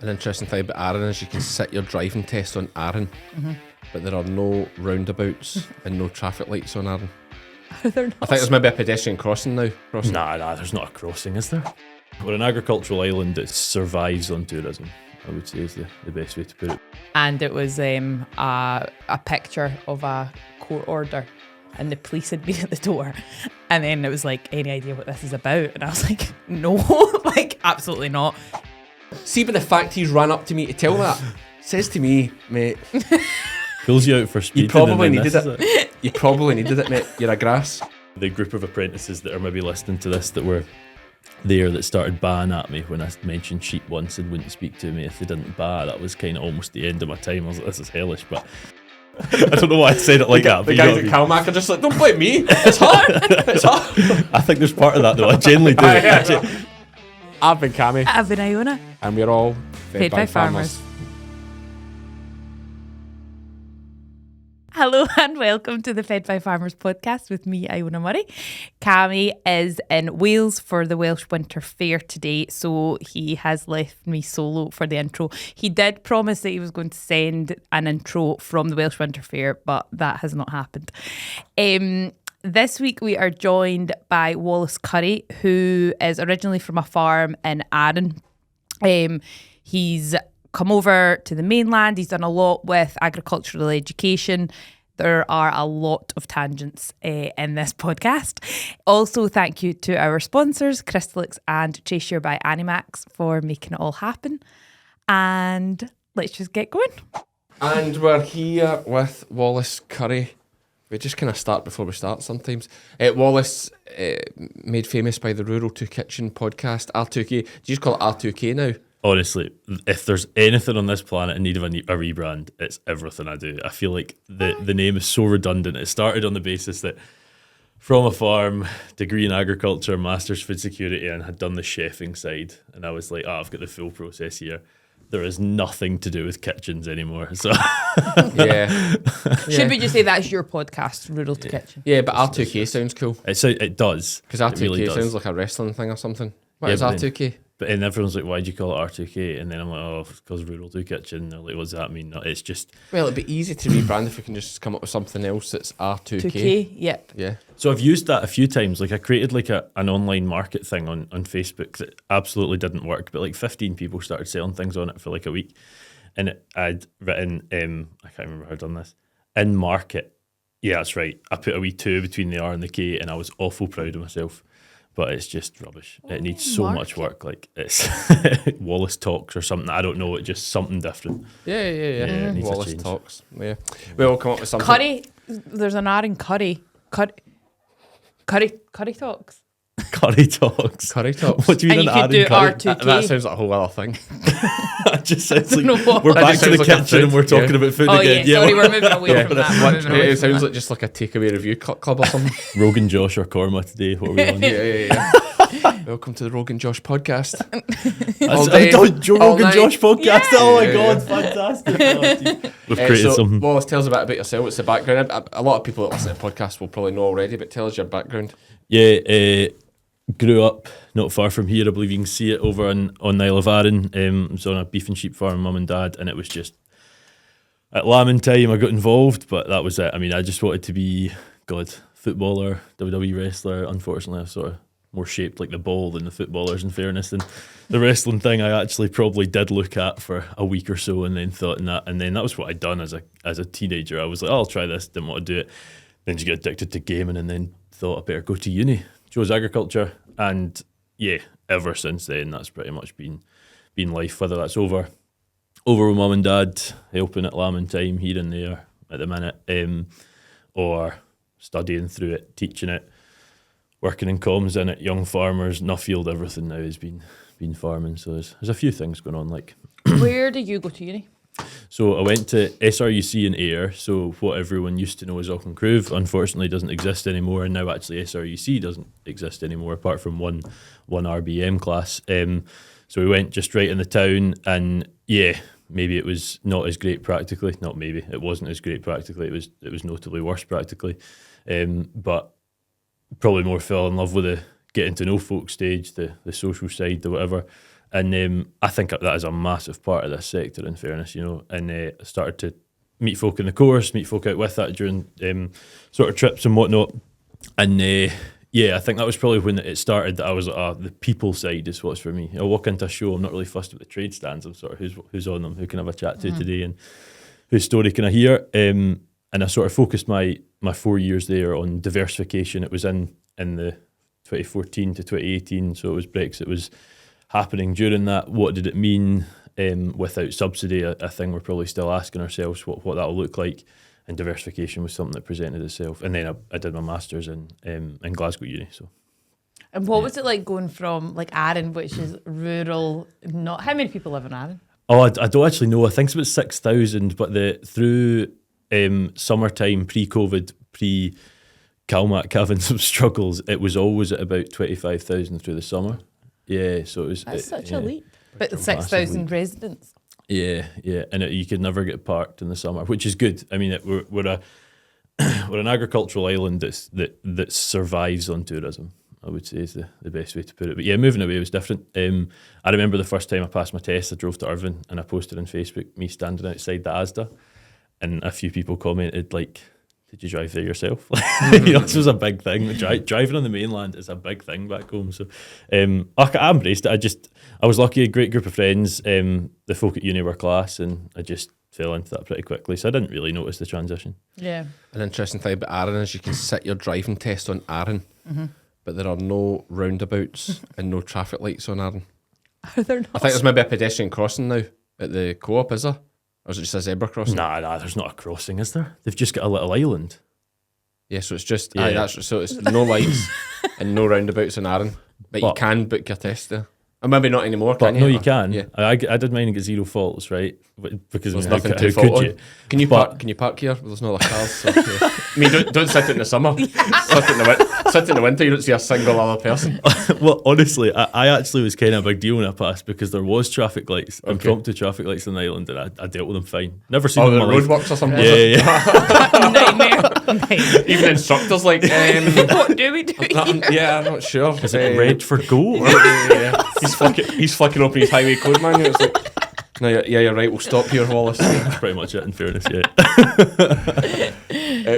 An interesting thing about Arran is you can sit your driving test on Arran, but there are no roundabouts and no traffic lights on Arran. Are there not? I think there's maybe a pedestrian crossing now. Nah, there's not a crossing, is there? We're an agricultural island that survives on tourism, I would say is the best way to put it. And it was a picture of a court order, and the police had been at the door, and then it was like, any idea what this is about? And I was like, no, like absolutely not. See, but the fact he's ran up to me to tell me that says to me, mate, Pulls you out for speeding. you probably and then needed this is it. You probably needed it, mate. You're a grass. The group of apprentices that are maybe listening to this that were there that started baaing at me when I mentioned sheep once and wouldn't speak to me if they didn't baa. That was kind of almost the end of my time. I was like, this is hellish, but I don't know why I said it like that. The guys at Calmac are just like, don't blame me. It's hard. It's hard. I think there's part of that though. I genuinely do. I've been Cammy. I've been Iona. And we're all Fed by farmers. Hello and welcome to the Fed by Farmers podcast with me, Iona Murray. Cammy is in Wales for the Welsh Winter Fair today, so he has left me solo for the intro. He did promise that he was going to send an intro from the Welsh Winter Fair, but that has not happened. This week we are joined by Wallace Currie, who is originally from a farm in Arran. He's come over to the mainland. He's done a lot with agricultural education. There are a lot of tangents in this podcast. Also, thank you to our sponsors, Crystalyx and Tracesure by Animax, for making it all happen. And let's just get going. And we're here with Wallace Currie. We just kind of start before we start sometimes. Wallace, made famous by the Rural to Kitchen podcast, R2K. Do you just call it R2K now? Honestly, if there's anything on this planet in need of a rebrand, it's everything I do. I feel like the name is so redundant. It started on the basis that from a farm, degree in agriculture, master's food security, and had done the chefing side. And I was like, I've got the full process here. There is nothing to do with kitchens anymore. So Yeah. Should we just say that's your podcast, Rural to Kitchen? Yeah, but R2K sounds cool. it does. Because R2K really does. sounds like a wrestling thing or something. What Yeah, is but then- R2K? But then everyone's like, why'd you call it R2K? And then I'm like, oh, because Rural to Kitchen. They're like, what does that mean? No, it's just... Well, it'd be easy to rebrand if we can just come up with something else that's R2K. 2K, yep. Yeah. So I've used that a few times. Like I created like an online market thing on Facebook that absolutely didn't work, but like 15 people started selling things on it for like a week. And I'd written, I can't remember how I'd done this, in market. Yeah, that's right. I put a wee 2 between the R and the K and I was awful proud of myself. But it's just rubbish. It needs so much work. Like it's Wallace Talks or something. I don't know. It's just something different. Yeah. it needs a Wallace change. Talks. Yeah. We'll come up with something. Curry, there's an R in curry. Curry talks. Curry Talks. Curry Talks. What do you mean And you an could do curry? R2K. That sounds like a whole other thing. It just sounds know like what. we're That back just to the sounds like a kitchen food, and we're talking yeah. about food Oh again. yeah, sorry, we're moving away from that. We're moving away It from sounds that. like just like a takeaway review club or something. Rogan, Josh, or Corma today. What are we on? Yeah. Welcome to the Rogan Josh podcast. That's day, Joe all Rogan night. Josh podcast. Yeah. Oh my Yeah. god, fantastic! Oh, geez. We've created So, something. Wallace, tell us a bit about yourself. What's the background? A lot of people that listen to the podcast will probably know already, but tell us your background. Yeah, grew up not far from here. I believe you can see it over on the Isle of Arran. I was on a beef and sheep farm, mum and dad, and it was just at lambing time I got involved, but that was it. I mean, I just wanted to be footballer, WWE wrestler. Unfortunately, I was sort of more shaped like the ball than the footballers, in fairness. And the wrestling thing I actually probably did look at for a week or so, and then thought, and then that was what I'd done as a teenager. I was like, oh, I'll try this. Didn't want to do it. Then you get addicted to gaming, and then thought I better go to uni. Chose agriculture, and yeah, ever since then that's pretty much been life. Whether that's over with mum and dad, helping at lambing time here and there at the minute, or studying through it, teaching it, working in comms in it, young farmers, Nuffield, everything now has been farming. So there's a few things going on. Like, Where did you go to uni? so I went to SRUC in Ayr, so what everyone used to know as Auckland unfortunately doesn't exist anymore, and now actually SRUC doesn't exist anymore apart from one RBM class. So we went just right in the town, and yeah, maybe it was not as great practically. Not maybe, it wasn't as great practically. It was notably worse practically. But probably more fell in love with the getting to know folk stage, the social side, the whatever. And I think that is a massive part of this sector, in fairness, you know. And I started to meet folk in the course, meet folk out with that during sort of trips and whatnot. And I think that was probably when it started that I was like, the people side is what's for me. I'll walk into a show, I'm not really fussed with the trade stands. I'm sort of who's on them, who can I have a chat to today, and whose story can I hear. And I sort of focused my 4 years there on diversification. It was in the 2014 to 2018, so it was Brexit was happening during that. What did it mean without subsidy? A thing we're probably still asking ourselves what that will look like. And diversification was something that presented itself. And then I did my masters in Glasgow Uni. So, and what was it like going from like Arran, which is rural? Not how many people live in Arran? Oh, I don't actually know. I think it's about 6,000. But through summertime, pre-COVID, pre-Calmac having some struggles, it was always at about 25,000 through the summer. Yeah, so it was. That's such a leap. But 6,000 residents. Yeah, and you could never get parked in the summer, which is good. I mean, we're an agricultural island that survives on tourism, I would say is the best way to put it. But yeah, moving away was different. I remember the first time I passed my test, I drove to Irvine and I posted on Facebook me standing outside the Asda, and a few people commented like, "Did you drive there yourself?" You know, this was a big thing. Driving on the mainland is a big thing back home. So I embraced it. I was lucky, a great group of friends. The folk at uni were class, and I just fell into that pretty quickly. So I didn't really notice the transition. Yeah. An interesting thing about Arran is you can sit your driving test on Arran, but there are no roundabouts and no traffic lights on Arran. Are there not? I think there's maybe a pedestrian crossing now at the co-op, is there? Or is it just a zebra crossing? Nah, there's not a crossing, is there? They've just got a little island. Yeah, so it's just Yeah. so it's no lights and no roundabouts in Arran, but you can book your test there. Or maybe not anymore, But can you? no, you can. Yeah. I did mine and get 0 faults, right? Because There's I mean, nothing how to could fault on. you? Can you But- park? Can you park here? Well, there's no other cars. So, yeah. I mean, don't sit in the summer. Sit in the winter. You don't see a single other person. Well, honestly, I actually was kind of a big deal when I passed because there was traffic lights, impromptu traffic lights on the island, and I dealt with them fine. Never seen them The in my life. roadworks or something. Yeah. Nightmare. Even instructors like. What do we do here? Yeah, I'm not sure. Is it red for go? Yeah. He's flicking open his highway code manual. It's like, no, you're right. We'll stop here, Wallace. That's pretty much it. In fairness, yeah.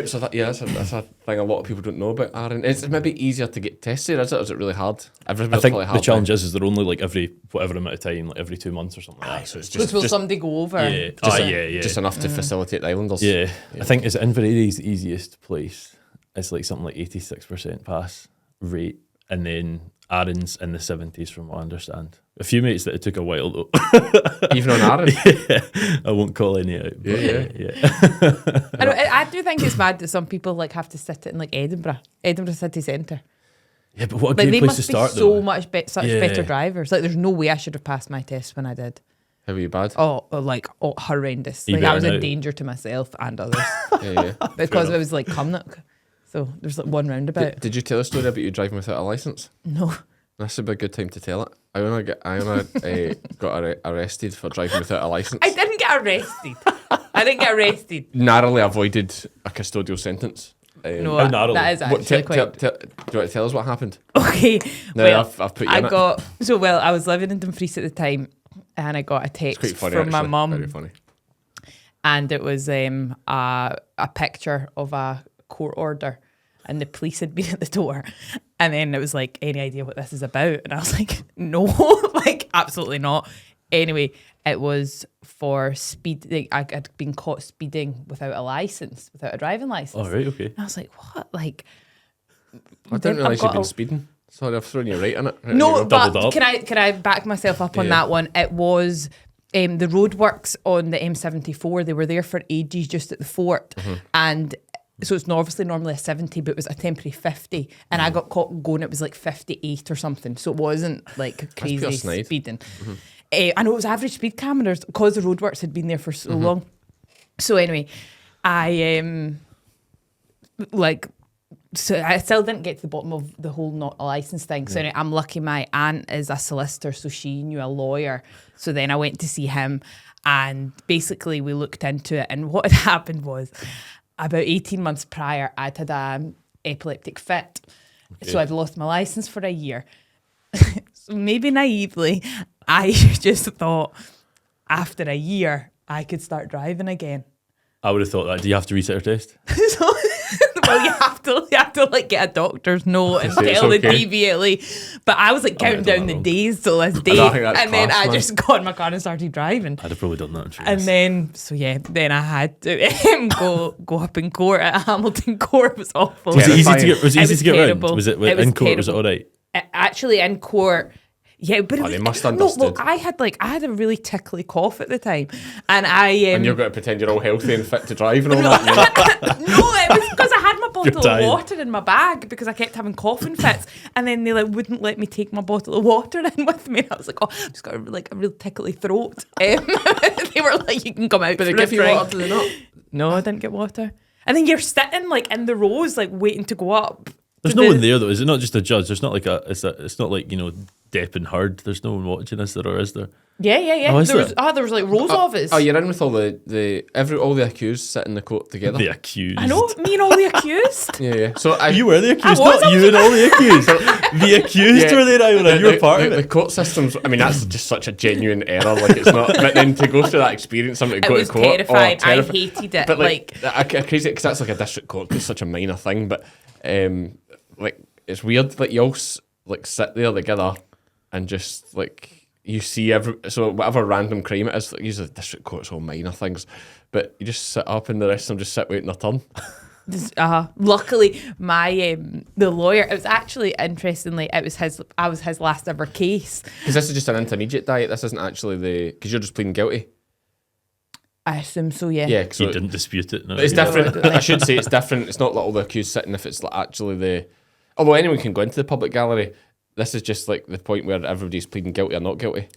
So that's a thing a lot of people don't know about Arran. It's maybe easier to get tested, is it? Or is it really hard? I think the challenge is they're only like every whatever amount of time, like every 2 months or something like that. So it's Just will somebody go over? Yeah. just, just enough to facilitate the islanders. Yeah. I think is Inverary's the easiest place. It's like something like 86% pass rate, and then Arran's in the 70s from what I understand. A few mates that it took a while though. Even on Arran. Yeah, I won't call any out. But yeah. I do think it's mad that some people like have to sit in like Edinburgh city centre. Yeah, but what a Like great they place must to start be so though. much such Yeah. better drivers. Like there's no way I should have passed my test when I did. How are you bad? Oh, horrendous. You Like I was better a now. danger to myself and others Yeah. because it was like Cumnock. So there's like one roundabout. Did you tell a story about you driving without a licence? No. This would be a good time to tell it. Iona got arrested for driving without a licence. I didn't get arrested. Narrowly avoided a custodial sentence. No, How narrow? that is actually quite... do you want to tell us what happened? Okay. No, well, I've put you in it. I was living in Dumfries at the time and I got a It's text quite funny, from my actually. mum Very funny. and it was a picture of a court order and the police had been at the door, and then it was like, any idea what this is about? And I was like, no, like absolutely not. Anyway, it was for speed. Like, I had been caught speeding without a driving license. Oh right, okay. And I was like, what? Like, I didn't realise you'd been speeding. Sorry, I've thrown you right in it. Right, no, there you go. but Doubled up. can I back myself up on Yeah. that one? It was the roadworks on the M74. They were there for ages, just at the fort, and so it's normally a 70, but it was a temporary 50, and I got caught going. It was like 58 or something, so it wasn't like pure crazy snide. speeding. I know it was average speed cameras because the roadworks had been there for so long. So anyway, So I still didn't get to the bottom of the whole not a license thing. So anyway, I'm lucky my aunt is a solicitor, so she knew a lawyer. So then I went to see him, and basically we looked into it. And what had happened was, about 18 months prior, I'd had an epileptic fit. So I'd lost my license for a year. So maybe naively, I just thought after a year I could start driving again. I would have thought that. Do you have to reset your test? So, well, you have to like get a doctor's note and tell the DVLA. But I was like counting down the days till this day, and then I just got in my car and started driving. I'd have probably done that. And then I had to go up in court at Hamilton Court. It was awful. Was it easy to get? Was it easy to get terrible. around? Was it in court? Terrible. Was it all right? Actually, in court. Yeah, but they must understood. No, look, I had a really tickly cough at the time, and and you're going to pretend you're all healthy and fit to drive and all that. No, it was because I had my bottle of water in my bag because I kept having coughing fits, and then they wouldn't let me take my bottle of water in with me. I was like, oh, I've just got a real tickly throat. They were like, you can come out. But they give you water, do they not? No, I didn't get water. And then you're sitting like in the rows, like waiting to go up. There's no one there though. Is it not just a judge? There's not like it's not like Depp and Heard. There's no one watching this, or is there? Yeah. Oh, there was like rows of us. Oh, you're in with all the accused sitting in the court together. The accused. I know, me and all the accused. Yeah. So you were the accused, not you and all the accused. The accused were there, Iona. You were part of it. The court systems. I mean, that's just such a genuine error. Like it's not. But then to go through that experience, somebody to go to court. Terrifying. I hated it. But like crazy because that's like a district court. It's such a minor thing, but like it's weird. Like you all like sit there together and just like. You see so whatever random crime it is, like usually the district court's all minor things, but you just sit up and the rest of them just sit waiting their turn. Luckily, my the lawyer. It was actually interestingly, I was his last ever case. Because this is just an intermediate diet. This isn't actually because you're just pleading guilty. I assume so. Yeah. Yeah. So you didn't dispute it. No, it's different. I should say it's different. It's not like all the accused sitting. If it's like actually although anyone can go into the public gallery. This is just like the point where everybody's pleading guilty or not guilty.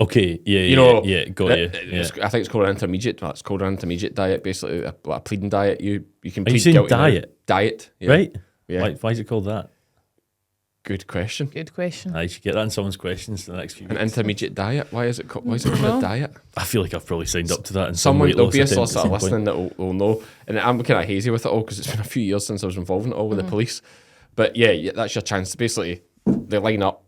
Okay, got you. I think it's called an intermediate. It's called an intermediate diet, basically a pleading diet. You can plead Are you saying guilty. Diet? Diet, yeah. Right? Yeah. Why is it called that? Good question. I should get that in someone's questions in the next few weeks. An intermediate diet. Why is it called a diet? I feel like I've probably signed up to that. There'll be a solicitor listening that will know. And I'm kind of hazy with it all because it's been a few years since I was involved in it all with the police. But yeah, that's your chance to basically. They line up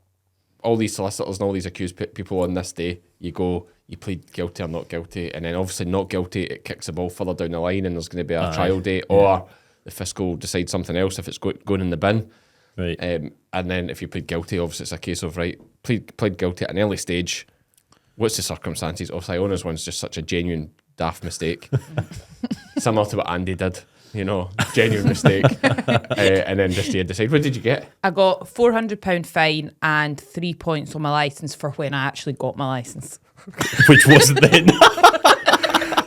all these solicitors and all these accused people on this day. You go, you plead guilty or not guilty, and then obviously not guilty, it kicks the ball further down the line, and there's going to be a trial date, or the fiscal decides something else if it's going in the bin. Right. And then if you plead guilty, obviously it's a case of plead guilty at an early stage. What's the circumstances? Obviously, Iona's one's just such a genuine daft mistake, similar to what Andy did. Genuine mistake. And then just decide. What did you get? I got £400 fine and 3 points on my licence for when I actually got my licence. Which wasn't then.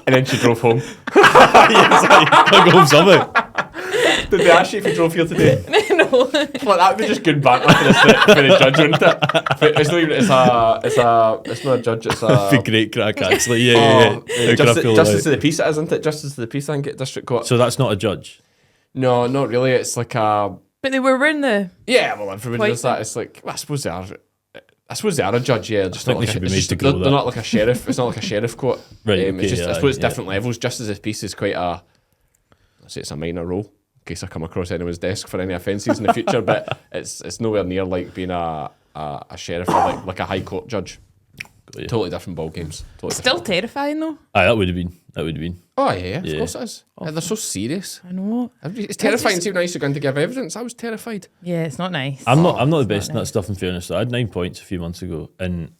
And then she drove home. I'll go home somehow. Did they ask you if you drove here today? No. Well, that would be just good banter for the judge, wouldn't it? It's not even. It's not a judge. It's a. It'd be great crack, actually. Yeah. Justice of the peace, isn't it? Justice of the peace, I think, at district court. So that's not a judge. No, not really. It's like a. But they were wearing the. Yeah, well, everybody does that. It's like I suppose they are. I suppose they are a judge, yeah. Just I think not they should be it's made just, to go they're that. not like a sheriff. It's not like a sheriff court. Right. It's just, I suppose it's different levels. Justice of the peace is quite a. I'd say it's a minor role in case I come across anyone's desk for any offences in the future. But it's nowhere near like being a sheriff or like a high court judge. Totally different ball games. Still terrifying though. Aye, that would have been. Oh yeah, of course it is. They're so serious. I know. It's terrifying to see when I used to go in to give evidence. I was terrified. Yeah, it's not nice. I'm not the best in that stuff, in fairness. So I had 9 points a few months ago, and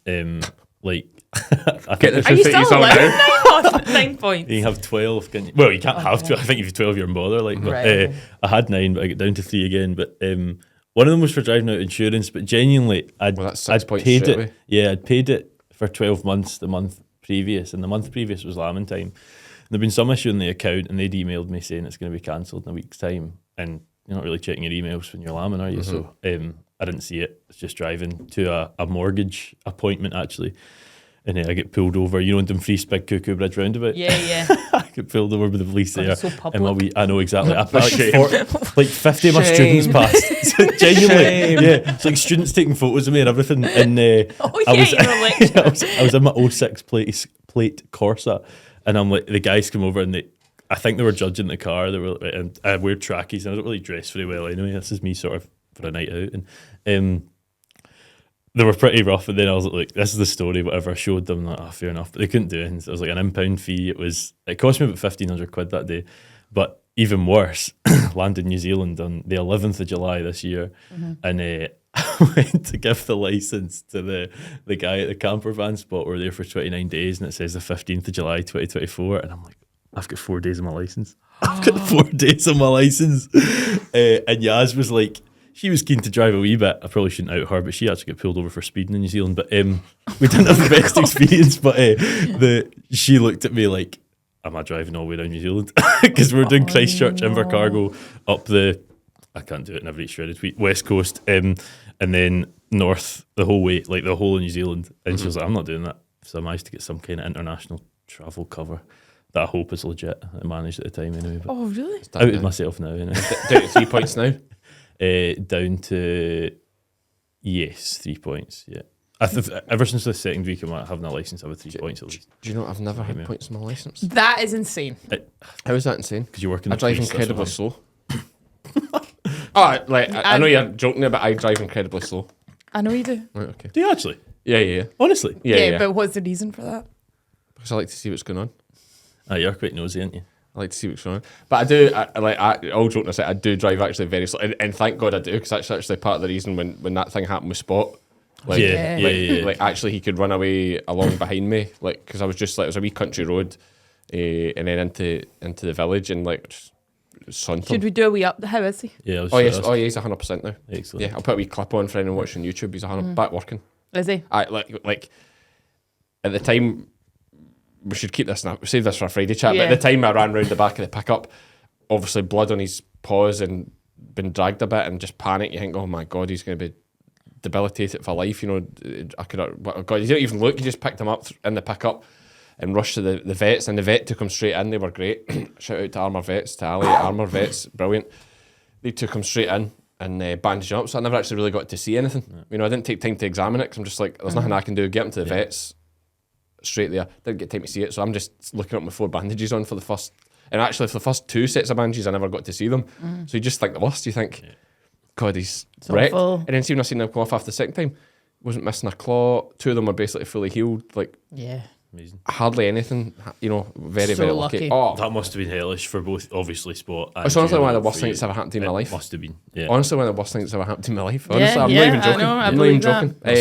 like I think Are you still allowed 9 points? you have 12. Can you? Well, you can't have 12. I think if you've 12, you're in bother. Like, but, Right. I had 9, but I got down to 3 again. But one of them was for driving out insurance. But genuinely, that's 6 points paid straight it. away. Yeah, I'd paid it for 12 months the month previous, and the month previous was lambing time. There'd been some issue in the account, and they'd emailed me saying it's going to be cancelled in a week's time. And you're not really checking your emails when you're lambing, are you? So I didn't see it. It's just driving to a mortgage appointment actually, and I get pulled over. You know, in Dumfries Big Cuckoo Bridge roundabout. Yeah. I get pulled over with the police there. So public. I know exactly. I like 50 of my students passed. So genuinely, yeah. It's like students taking photos of me and everything. And I was in my 06 plate Corsa, and I'm like, the guys come over and I think they were judging the car. They were, and I wear trackies and I don't really dress very well anyway. This is me sort of for a night out, and they were pretty rough, and then I was like, this is the story, whatever. I showed them, like, fair enough, but they couldn't do it. It was like an impound fee. It cost me about £1,500 that day. But even worse, landed in New Zealand on the 11th of July this year, and I went to give the license to the guy at the camper van spot. We're there for 29 days, and it says the 15th of July 2024, and I'm like, I've got 4 days of my license. I've got 4 days of my license. And Yaz was like, she was keen to drive a wee bit. I probably shouldn't out her, but she actually got pulled over for speeding in New Zealand. But we didn't have the best experience. But she looked at me like, am I driving all the way down New Zealand? Because we're doing Christchurch, Invercargill, up I can't do it, never eat shredded wheat, west coast, and then north the whole way, like the whole of New Zealand. And she was like, I'm not doing that. So I managed to get some kind of international travel cover that I hope is legit. I managed at the time anyway. But really? Outed myself now anyway. Down to 3 points now? Down to, yes, 3 points, yeah. Ever since the second week of having a licence, I have 3 points at least. Do you know I've never had points in my licence? That is insane. How is that insane? Because you're working. I drive incredibly slow. I know you're joking there, but I drive incredibly slow. I know you do. Right, okay. Do you actually? Yeah. Honestly? Yeah. But what's the reason for that? Because I like to see what's going on. You're quite nosy, aren't you? I like to see what's going on. But I do, all joking aside, I do drive actually very slow. And thank God I do, because that's actually part of the reason when that thing happened with Spot. Like actually he could run away along behind me, like, because I was just like, it was a wee country road, and then into the village, and like just saunter. Should we do a wee up? How is he? Yeah. Yes. He's 100% now. Excellent. Yeah, I'll put a wee clip on for anyone watching YouTube. He's 100 back working. Is he? I like at the time. We should keep this now. Save this for a Friday chat. Yeah. But at the time I ran round the back of the pickup, obviously blood on his paws and been dragged a bit, and just panic. You think, oh my God, he's going to be debilitated for life. You know, I could. Oh God, you didn't even look. You just picked him up in the pickup and rushed to the vets, and the vet took him straight in. They were great. Shout out to Armour Vets, to Ali at Armour Vets, brilliant. They took him straight in and bandaged him up. So I never actually really got to see anything. Yeah. You know, I didn't take time to examine it because I'm just like, there's nothing I can do. Get him to the vets. Straight there, didn't get time to see it, so I'm just looking up my 4 bandages on for the first, and actually for the first 2 sets of bandages I never got to see them. So you just think the worst. You think, God, he's wrecked. Awful. And then see when I seen him come off after the second time, wasn't missing a claw. 2 of them were basically fully healed. Like, yeah, amazing. Hardly Hardly anything. You know, very So very lucky. Oh, That must have been hellish for both, obviously, Spot and it's honestly Juno one of the worst for things you. that's ever happened to me in my life. Must have been. Yeah. Honestly, one of the worst things that's ever happened to me in my life. Yeah, Honestly, I'm yeah, not even I joking. know, I I'm not even believe that.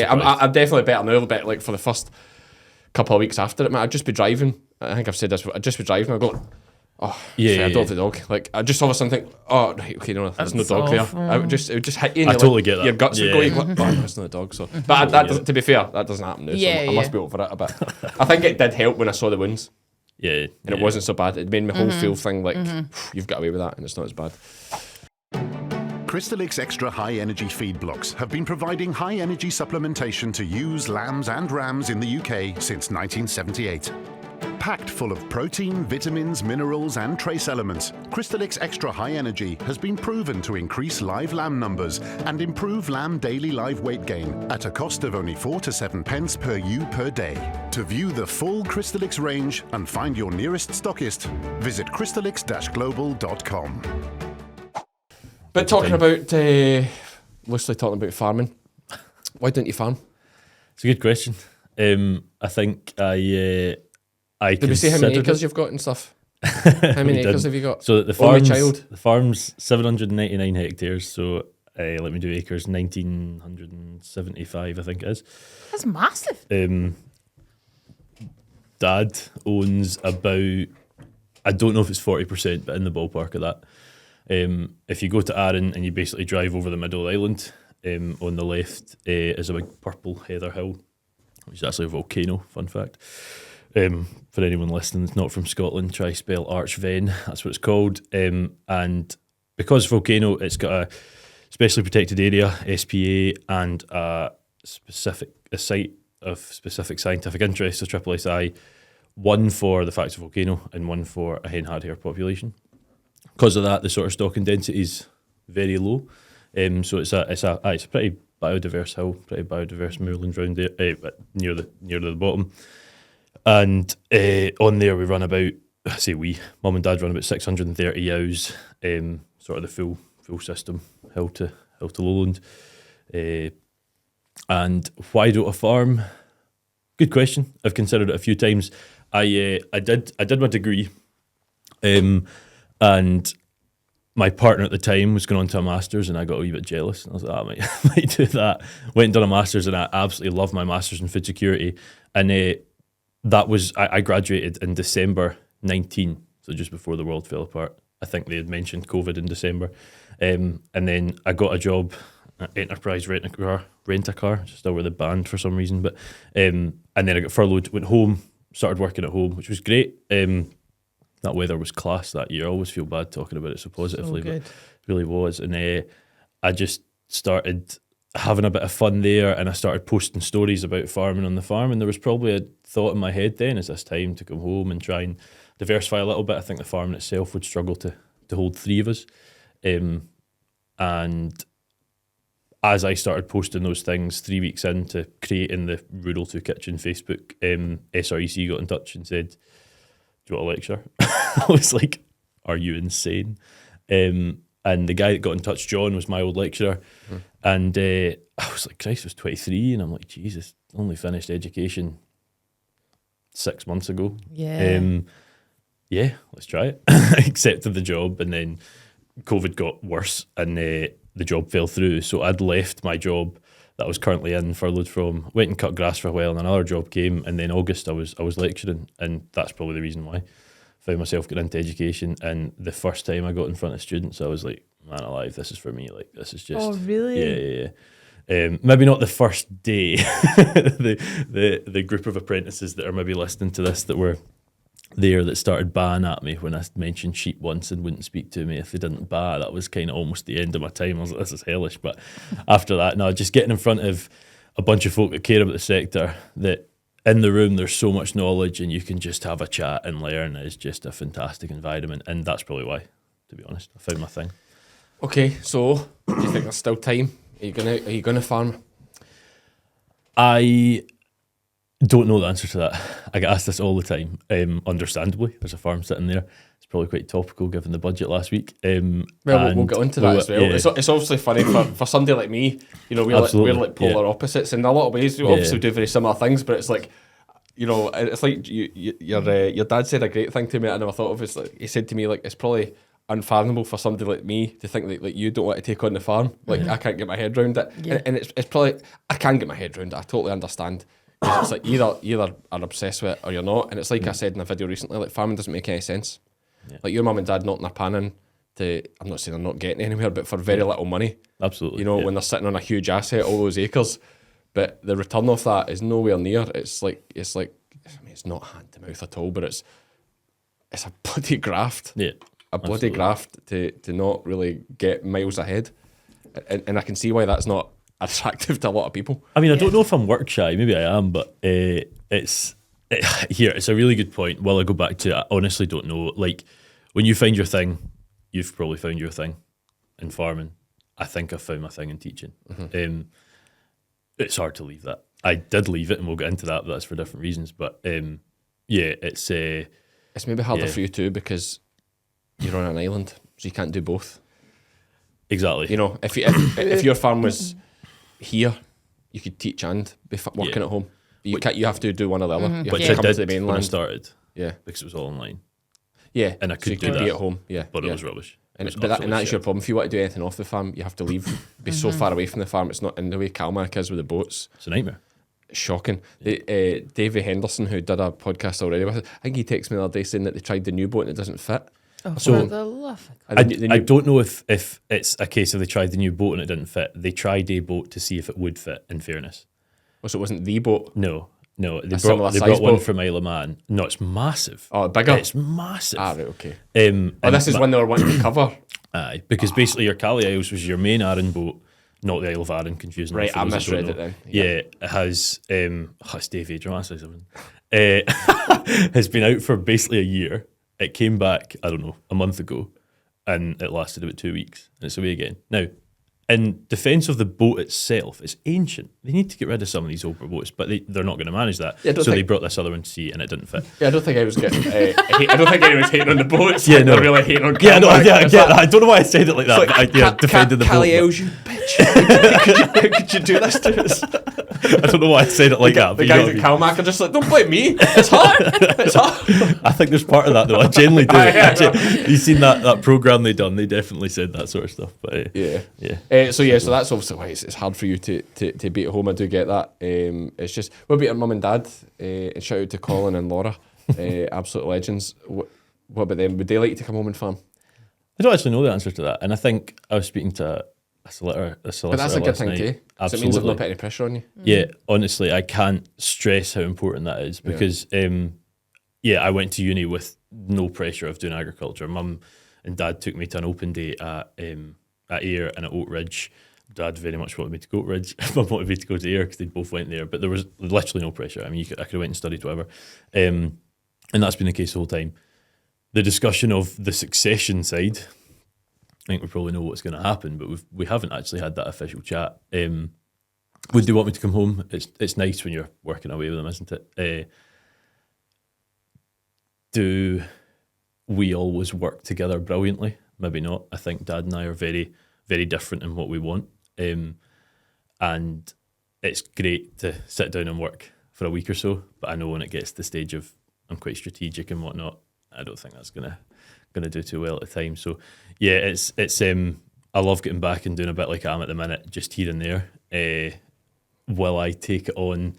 joking. I'm definitely better now, but like for the first couple of weeks after it, man, I'd just be driving. I think I've said this. I'd just be driving. I'd go, I don't have the dog. Like I just all of a sudden think, oh, right, okay, no, there's no That's dog awful. there. It would just hit you. And I you're totally like, get that. Your guts would Yeah. go. You go, oh, there's no dog. So, but that doesn't. To be fair, that doesn't happen now. Yeah, so I must be over it a bit. I think it did help when I saw the wounds, Yeah. and it wasn't so bad. It made my whole feel thing like you've got away with that, and it's not as bad. Crystalyx Extra High Energy Feed Blocks have been providing high energy supplementation to ewes, lambs and rams in the UK since 1978. Packed full of protein, vitamins, minerals and trace elements, Crystalyx Extra High Energy has been proven to increase live lamb numbers and improve lamb daily live weight gain at a cost of only 4 to 7 pence per ewe per day. To view the full Crystalyx range and find your nearest stockist, visit crystalyx-global.com. But talking about loosely talking about farming, why didn't you farm? It's a good question. I think I Did we say how many considered acres it. you've got and stuff? How many We acres didn't. have you got? So the Only farm's, child? the farm's 799 hectares. So let me do acres, 1975, I think it is. That's massive. Dad owns about, I don't know if it's 40%, but in the ballpark of that. If you go to Arran and you basically drive over the middle island, on the left is a big purple heather hill, which is actually a volcano, fun fact. For anyone listening that's not from Scotland, try spell Archven, that's what it's called. And because volcano, it's got a specially protected area, SPA, and a site of specific scientific interest, so SSSI, one for the fact it's a volcano and one for a hen hard hair population. Because of that, the sort of stocking density is very low. So it's a pretty biodiverse hill, pretty biodiverse moorland round there, near the bottom. And on there we run about, mum and dad run about 630 ewes, sort of the full system, hill to lowland. And why don't I farm? Good question. I've considered it a few times. I did my degree, and my partner at the time was going on to a master's, and I got a wee bit jealous. And I was like, I might do that. Went and done a master's, and I absolutely love my master's in food security. And that was I graduated in December 19, so just before the world fell apart. I think they had mentioned COVID in December, and then I got a job at Enterprise Rent a Car, still with the band for some reason. But and then I got furloughed, went home, started working at home, which was great. That weather was class that year. I always feel bad talking about it so positively, but it really was. And I just started having a bit of fun there, and I started posting stories about farming on the farm. And there was probably a thought in my head then, is this time to come home and try and diversify a little bit? I think the farm in itself would struggle to hold three of us. And as I started posting those things, 3 weeks into creating the Rural to Kitchen Facebook, SREC got in touch and said, do you want a lecture? I was like, are you insane? And the guy that got in touch, John, was my old lecturer. And I was like, Christ, I was 23. And I'm like, Jesus, only finished education 6 months ago. Yeah, let's try it. I accepted the job, and then COVID got worse, and the job fell through. So I'd left my job that I was currently in, furloughed from, went and cut grass for a while, and another job came, and then August I was lecturing, and that's probably the reason why I found myself getting into education. And the first time I got in front of students, I was like, man alive, this is for me. Like, this is just... Oh, really? Yeah. Maybe not the first day. the group of apprentices that are maybe listening to this that were there that started baaing at me when I mentioned sheep once and wouldn't speak to me if they didn't baa. That was kind of almost the end of my time. I was like, this is hellish. But after that, no, just getting in front of a bunch of folk that care about the sector, that in the room there's so much knowledge and you can just have a chat and learn, is just a fantastic environment. And that's probably why, to be honest, I found my thing. Okay, so do you think there's still time? Are you gonna farm? I don't know the answer to that. I get asked this all the time. Understandably, there's a farm sitting there. It's probably quite topical given the budget last week. Well, we'll get onto that as well. Yeah. It's obviously funny for somebody like me. You know, we're like polar opposites in a lot of ways. We obviously do very similar things, but it's like, you know, it's like your dad said a great thing to me. I never thought of. It's like he said to me, like, it's probably unfathomable for somebody like me to think that like you don't want to take on the farm. Like, I can't get my head around it, and it's probably I can get my head around it. I totally understand. It's like either are obsessed with it or you're not. And it's like I said in a video recently, like, farming doesn't make any sense. Like, your mum and dad knocking their pan in to, I'm not saying they're not getting anywhere, but for very little money. Absolutely. You know, when they're sitting on a huge asset, all those acres, but the return of that is nowhere near. It's like I mean, it's not hand to mouth at all, but it's a bloody graft. Yeah. A bloody graft to not really get miles ahead. And I can see why that's not attractive to a lot of people. I mean, I don't know if I'm work shy. Maybe I am, but it's a really good point. Well, I go back to, I honestly don't know. Like, when you find your thing, you've probably found your thing in farming. I think I've found my thing in teaching. It's hard to leave that. I did leave it, and we'll get into that, but that's for different reasons. But it's maybe harder for you too because you're on an island, so you can't do both. Exactly. You know, if your farm was here, you could teach and be working at home. You have to do one or the other. Which I did when I started. Yeah, because it was all online. Yeah, and I could do that. Be at home. Yeah, but it was rubbish. And that's your problem. If you want to do anything off the farm, you have to leave. Be so far away from the farm. It's not in the way Calmac is with the boats. It's a nightmare. It's shocking. Davey Henderson, who did a podcast already with us, I think he texted me the other day saying that they tried the new boat and it doesn't fit. Oh, so the love. I don't know if it's a case of they tried the new boat and it didn't fit. They tried a boat to see if it would fit, in fairness. Oh, so it wasn't the boat? No. They brought one from Isle of Man. No, it's massive. Oh, bigger? It's massive. Ah, right, okay. This is when they were wanting to cover? Aye, because basically your Cali Isles was your main Arran boat, not the Isle of Arran, confusing. Right, I misread it then. Yeah, it has, it's Davey, dramatised everything. Has been out for basically a year. It came back, I don't know, a month ago, and it lasted about 2 weeks, and it's away again. Now, in defence of the boat itself, it's ancient. They need to get rid of some of these older boats, but they're not going to manage that. Yeah, so they brought this other one to sea, and it didn't fit. Yeah, I don't think I was getting. I don't think anyone's hating on the boats. Yeah, no. They're really hating on. Yeah, no, Calmac. I get that. I don't know why I said it like that. But I defended the boat. Caliels, you bitch! How could you do this to us? I don't know why I said it like that. The guys at Calmac are just like, don't blame me. It's hard. It's hard. I think there's part of that though. I genuinely do. You've seen that programme they done. They definitely said that sort of stuff. But So that's obviously why it's hard for you to be at home. I do get that. It's just, what about your mum and dad? And shout out to Colin and Laura, absolute legends. What about them? Would they like you to come home and farm? I don't actually know the answer to that, and I think I was speaking to a solicitor But that's a good thing too. Absolutely. So it means there's not put any pressure on you. Yeah, honestly, I can't stress how important that is because, I went to uni with no pressure of doing agriculture. Mum and Dad took me to an open day at Ayr and at Oak Ridge. Dad very much wanted me to go to Oak Ridge. Mum wanted me to go to Ayr because they both went there, but there was literally no pressure. I mean, I could have went and studied whatever, and that's been the case the whole time. The discussion of the succession side, I think we probably know what's going to happen, but we haven't actually had that official chat. Would they want me to come home? It's nice when you're working away with them, isn't it? Do we always work together brilliantly? Maybe not. I think Dad and I are very, very different in what we want. And it's great to sit down and work for a week or so, but I know when it gets to the stage of I'm quite strategic and whatnot, I don't think that's gonna do too well at the time. So yeah, it's I love getting back and doing a bit like I am at the minute, just here and there. Will I take it on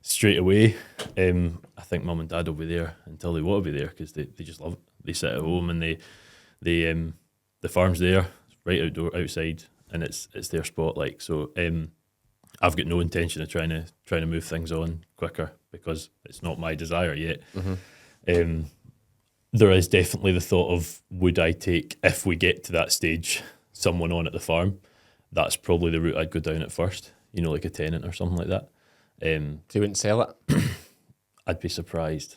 straight away? I think Mum and Dad will be there until they want to be there because they just love it. They sit at home and the farm's there, right outside, and it's their spot. Like so, I've got no intention of trying to move things on quicker because it's not my desire yet. Mm-hmm. There is definitely the thought of would I take, if we get to that stage, someone on at the farm. That's probably the route I'd go down at first. You know, like a tenant or something like that. So you wouldn't sell it? I'd be surprised.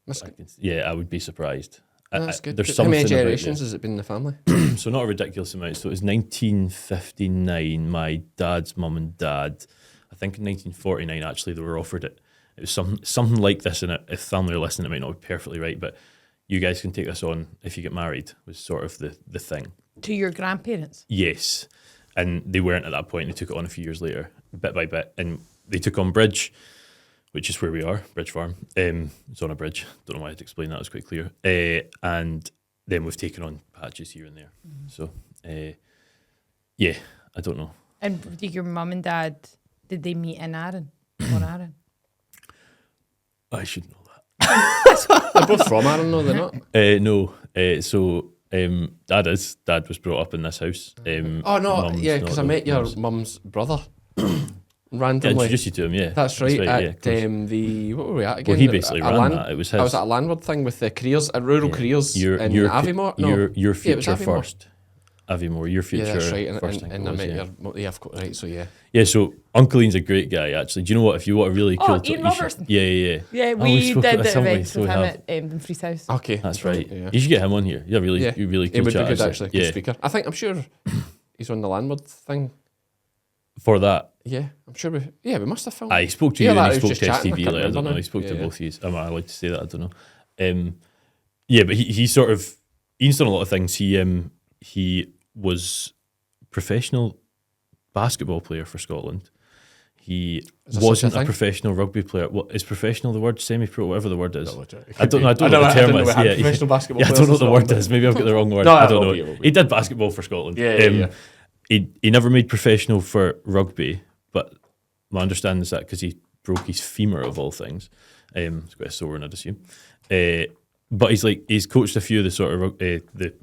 That's good. I would be surprised. That's good. There's How many something about generations has it been in the family? So not a ridiculous amount. So it was 1959. My dad's mum and dad, I think in 1949 actually they were offered it. It was something like this, and if family are listening, it might not be perfectly right, but you guys can take this on if you get married, was sort of the thing. To your grandparents? Yes. And they weren't at that point. They took it on a few years later, bit by bit. And they took on Bridge, which is where we are, Bridge Farm. It's on a bridge. Don't know why I had to explain that. It was quite clear. And then we've taken on patches here and there. Mm-hmm. So, I don't know. And did your mum and dad, did they meet in Arran? Or Arran? I should know that. They're both from Arran, though, they're not? No. Dad was brought up in this house. Because I met your mum's brother randomly. I introduced you to him, yeah. That's right. At what were we at again? Well, he basically ran that. It was his. I was at a landward thing with the careers, rural careers in Aviemore. No, your future Aviemore. First. Aviemore, your future. Yeah, that's right. First, and I met your I've got right. So yeah. Yeah, so Uncle Ian's a great guy. Actually, do you know what? If you want a really cool, Ian Robertson. Yeah, we did the events with him at Dumfries House. Okay, that's right. Yeah. You should get him on here. Yeah, really cool. He would chat, be good actually. Good speaker. I'm sure he's on the landward thing. For that. Yeah, I'm sure we must have filmed. I spoke to you and he spoke to chatting, STV. I don't know. He spoke to both of you. Am I allowed to say that? I don't know. But he sort of, Ian's done a lot of things. He was professional basketball player for Scotland. He wasn't a professional rugby player. What is professional? The word semi-pro, whatever the word is. I don't know what the term is. Professional basketball. I don't know what the word is. Maybe I've got the wrong word. I don't know. He did basketball for Scotland. He never made professional for rugby, but my understanding is that because he broke his femur of all things. He's got a sore one, I'd assume. But he's coached a few of the sort of the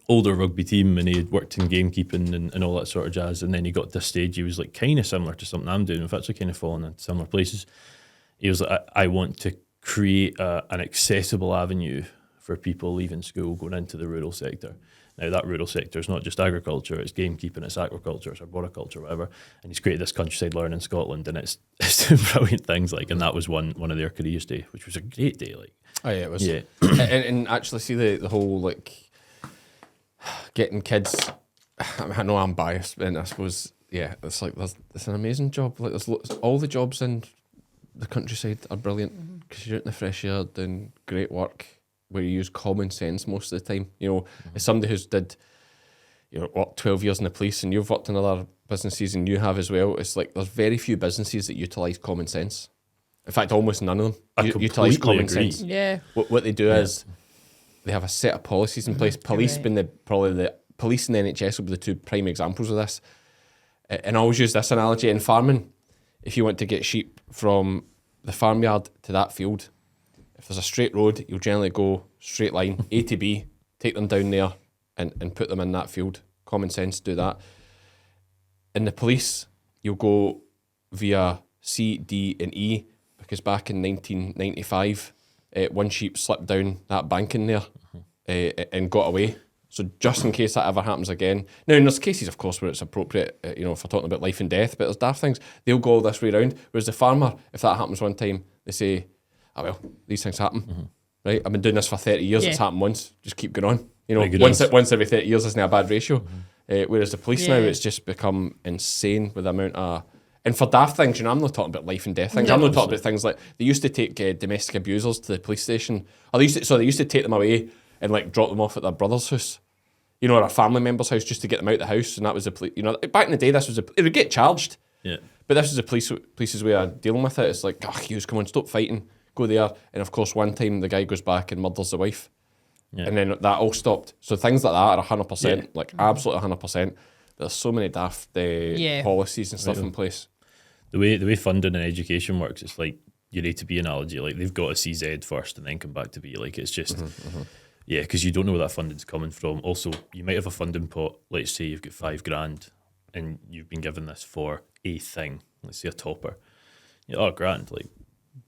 older rugby team, and he had worked in gamekeeping and all that sort of jazz. And then he got to this stage, he was like kind of similar to something I'm doing. We've actually kind of fallen in similar places. He was like, I want to create an accessible avenue for people leaving school going into the rural sector. Now that rural sector is not just agriculture, it's gamekeeping, it's aquaculture, it's arboriculture, whatever. And he's created this countryside learn in Scotland, and it's doing brilliant things. And that was one of their careers day, which was a great day. Oh yeah, it was. Yeah, and actually see the whole getting kids I know I'm biased, and I suppose, yeah, it's like it's an amazing job. Like all the jobs in the countryside are brilliant because you're out in the fresh air doing great work where you use common sense most of the time. You know, as somebody who's did, 12 years in the police, and you've worked in other businesses, and you have as well. It's like there's very few businesses that utilise common sense. In fact, almost none of them utilise common sense. Yeah. What they do is they have a set of policies in place. Police being the police and the NHS will be the two prime examples of this. And I always use this analogy in farming. If you want to get sheep from the farmyard to that field, if there's a straight road, you'll generally go straight line, A to B, take them down there and put them in that field. Common sense, do that. In the police, you'll go via C, D and E, because back in 1995, one sheep slipped down that bank in there and got away. So just in case that ever happens again. Now, there's cases, of course, where it's appropriate, if we're talking about life and death, but there's daft things. They'll go all this way around. Whereas the farmer, if that happens one time, they say, well, these things happen, right? I've been doing this for 30 years. It's happened once. Just keep going on. Once every 30 years isn't a bad ratio. Whereas the police now, it's just become insane with the amount of... And for daft things, I'm not talking about life and death things. I'm not talking about things like they used to take domestic abusers to the police station. Or they used to take them away and like drop them off at their brother's house. Or a family member's house just to get them out of the house, and that was the police. Back in the day, it would get charged. Yeah. But this is the police's way of dealing with it. It's like, Hughes, come on, stop fighting, go there. And of course, one time the guy goes back and murders the wife, and then that all stopped. So things like that are 100%, like absolutely 100%. There's so many daft policies and stuff in place. The way funding and education works, it's like your A to B analogy. Like they've got to see Z first and then come back to B. Like it's just. Yeah, because you don't know where that funding's coming from. Also, you might have a funding pot. Let's say you've got $5,000 and you've been given this for a thing. Let's say a topper. $1,000,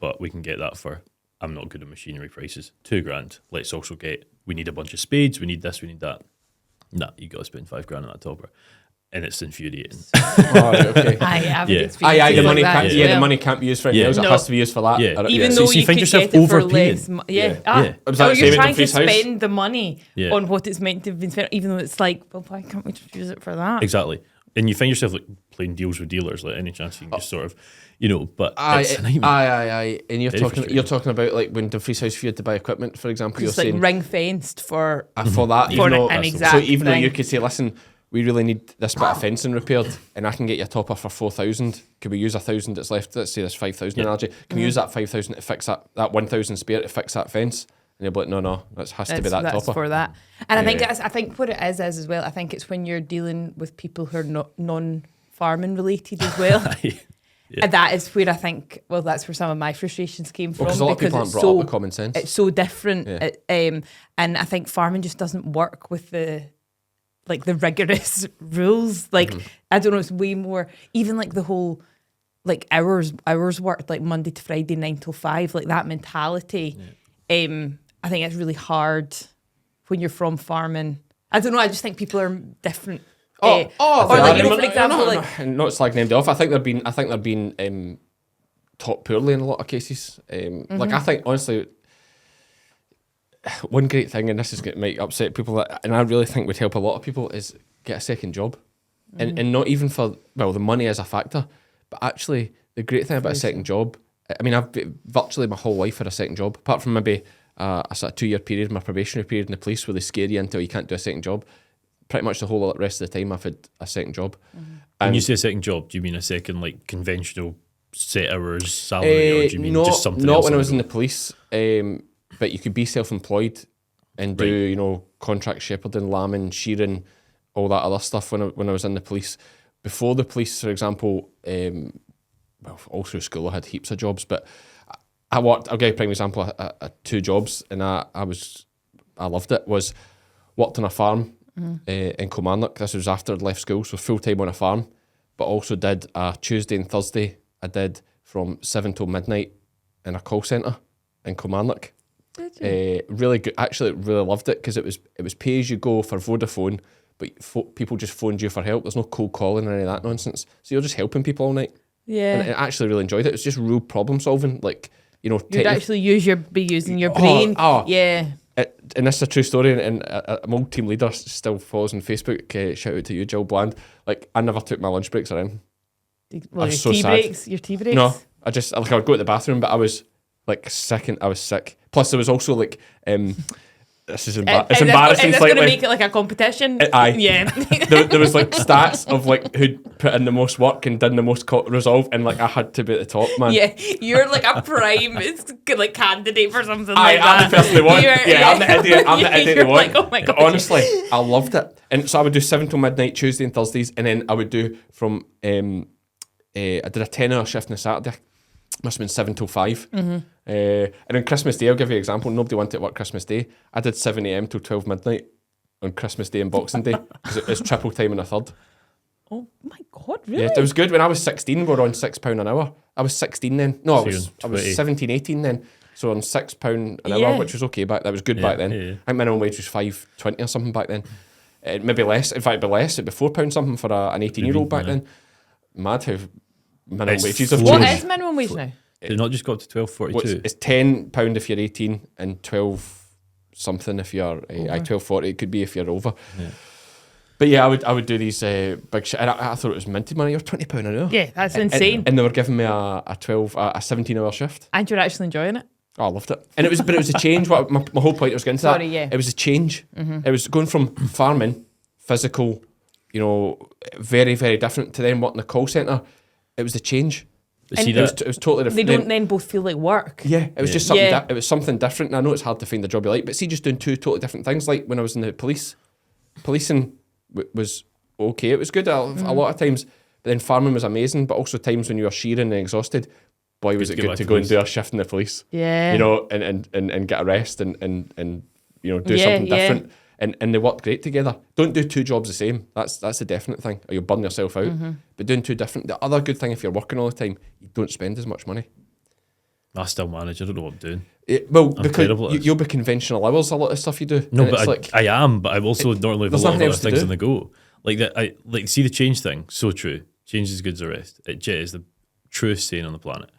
but we can get that for, I'm not good at machinery prices, $2,000. Let's also get, we need a bunch of spades, we need this, we need that. Nah, you got to spend $5,000 on that topper. And it's infuriating. Okay. The money can't. The money can't be used for anything else. It has to be used for that. Yeah. Even though you find could yourself get it for overpaying. less. So you're trying to spend the money on what it's meant to have been spent, even though it's like, well, why can't we just use it for that? Exactly. And you find yourself like playing deals with dealers, like any chance you can just sort of, but it's a nightmare. Aye. And you're talking about like when Dumfries House for you to buy equipment, for example. You're saying ring fenced for that. For an exact so even though thing. you could say, listen, we really need this bit of fencing repaired, and I can get you a topper for 4,000. Could we use 1,000 that's left? Let's say there's 5,000 analogy. Can we use that 5,000 to fix that 1,000 spare to fix that fence? And you're like, no, that has to be that that's topper. for that. And I think what it is as well. I think it's when you're dealing with people who are not non-farming related as well. And that is where I think, that's where some of my frustrations came from. Because a lot of people aren't brought up with common sense. It's so different. And I think farming just doesn't work with the rigorous rules. I don't know, it's way more, even like the whole hours worked, like Monday to Friday, 9 till 5, like that mentality. I think it's really hard when you're from farming. I don't know, I just think people are different. For example, not slagging them off. I think they're being taught poorly in a lot of cases. I think honestly, one great thing, and this might upset people, and I really think would help a lot of people, is get a second job, and not even for the money is a factor, but actually the great thing about a second job. I mean, I've virtually my whole life had a second job, apart from maybe a sort of 2-year period, my probationary period in the police, where they scare you until you can't do a second job. Pretty much the whole rest of the time I've had a second job. When you say a second job, do you mean a second conventional set hours salary, or do you mean just something else? Not when I was in the police, but you could be self-employed and do contract shepherding, lambing, shearing, all that other stuff when I was in the police. Before the police, for example, all through school I had heaps of jobs, but I worked, I'll give you a prime example, I had 2 jobs, and I loved it. Worked on a farm in Kilmarnock. This was after I'd left school, so full-time on a farm, but also did a Tuesday and Thursday. I did from 7 till midnight in a call centre in Kilmarnock. Really good. Actually, really loved it because it was pay as you go for Vodafone, but people just phoned you for help. There's no cold calling or any of that nonsense. So you're just helping people all night. Yeah. And I actually really enjoyed it. It was just real problem solving. You'd actually be using your brain. Yeah. and this is a true story, and my old team leader still follows on Facebook. Shout out to you, Jill Bland. Like, I never took my lunch breaks or anything. Well, so sad. Your tea breaks? No, I would go to the bathroom, but I was like sick, and I was sick. Plus, there was also like, this is it's embarrassing. Is this slightly. going to make it like a competition? Aye. Yeah. there was like stats of like who'd put in the most work and done the most resolve, and like I had to be at the top, man. Yeah, you're like a prime like candidate for something I'm that. the person they want. I'm the idiot. I'm the idiot they want. Like, oh my God. Honestly, I loved it. And so I would do 7 till midnight Tuesday and Thursdays, and then I would do from I did a 10-hour shift on a Saturday. Must have been 7 till 5. Mm-hmm. And on Christmas Day, I'll give you an example. Nobody wanted to work Christmas Day. I did 7 a.m. till 12 midnight on Christmas Day and Boxing Day because it's triple time and a third. Oh my God, really? Yeah, it was good. When I was 16, we were on £6 an hour. I was 16 then. No, So I was 17, 18 then. So on £6 an hour, which was okay that was good back then. Yeah. I think minimum wage was $5.20 or something back then. Maybe less. In fact, it'd be less. It'd be £4 something for an 18-year-old back then. Mad how minimum wages have What changed. is minimum wage now? Did it not just go up to 12.42? It's £10 if you're 18 and 12 something if you're 12.40. It could be if you're over. Yeah. But yeah, I would do these big shit. And I thought it was minted money. You're £20 an hour. Yeah, that's insane. And they were giving me a 17-hour shift. And you're actually enjoying it? Oh, I loved it. And it was a change. What my whole point was getting to that. Sorry, yeah. It was a change. It was going from farming, physical, very, very different, to then working in a call centre. It was a change. But see, It was totally different. They don't then both feel like work. Yeah, it was just something. Yeah. It was something different. And I know it's hard to find a job you like, but see, just doing two totally different things. Like when I was in the police, policing was okay. It was good a lot of times. But then farming was amazing. But also times when you were shearing and exhausted, boy, was it good to go and do a shift in the police. Yeah. And get a rest and do something different. And they work great together. Don't do two jobs the same. That's a definite thing. Or you'll burn yourself out. But doing two different. The other good thing, if you're working all the time, you don't spend as much money. I still manage. I don't know what I'm doing. Because you'll be conventional hours. A lot of stuff you do. No, and but it's I am. But I've also normally have a there's lot of nothing other else to things do. on the go. Like that. I like see the change thing. So true. Change is as good as the rest. It is the truest saying on the planet.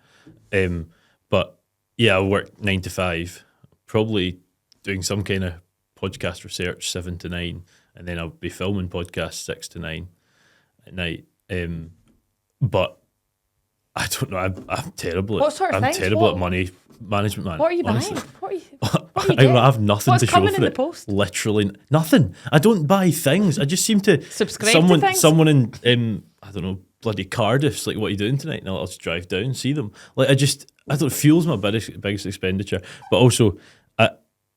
But yeah, I work 9 to 5. Probably doing some kind of podcast research 7 to 9, and then I'll be filming podcasts 6 to 9 at night. But I don't know. I'm terrible. What sort of I'm things? terrible What? at money management, man. What are you honestly. buying? What are you I have nothing What's to show coming for in the it. post? Literally nothing. I don't buy things. I just seem to Subscribe to things? Someone in I don't know, bloody Cardiff's like, what are you doing tonight? And I'll just drive down, see them. Like I don't fuel's my biggest expenditure. But also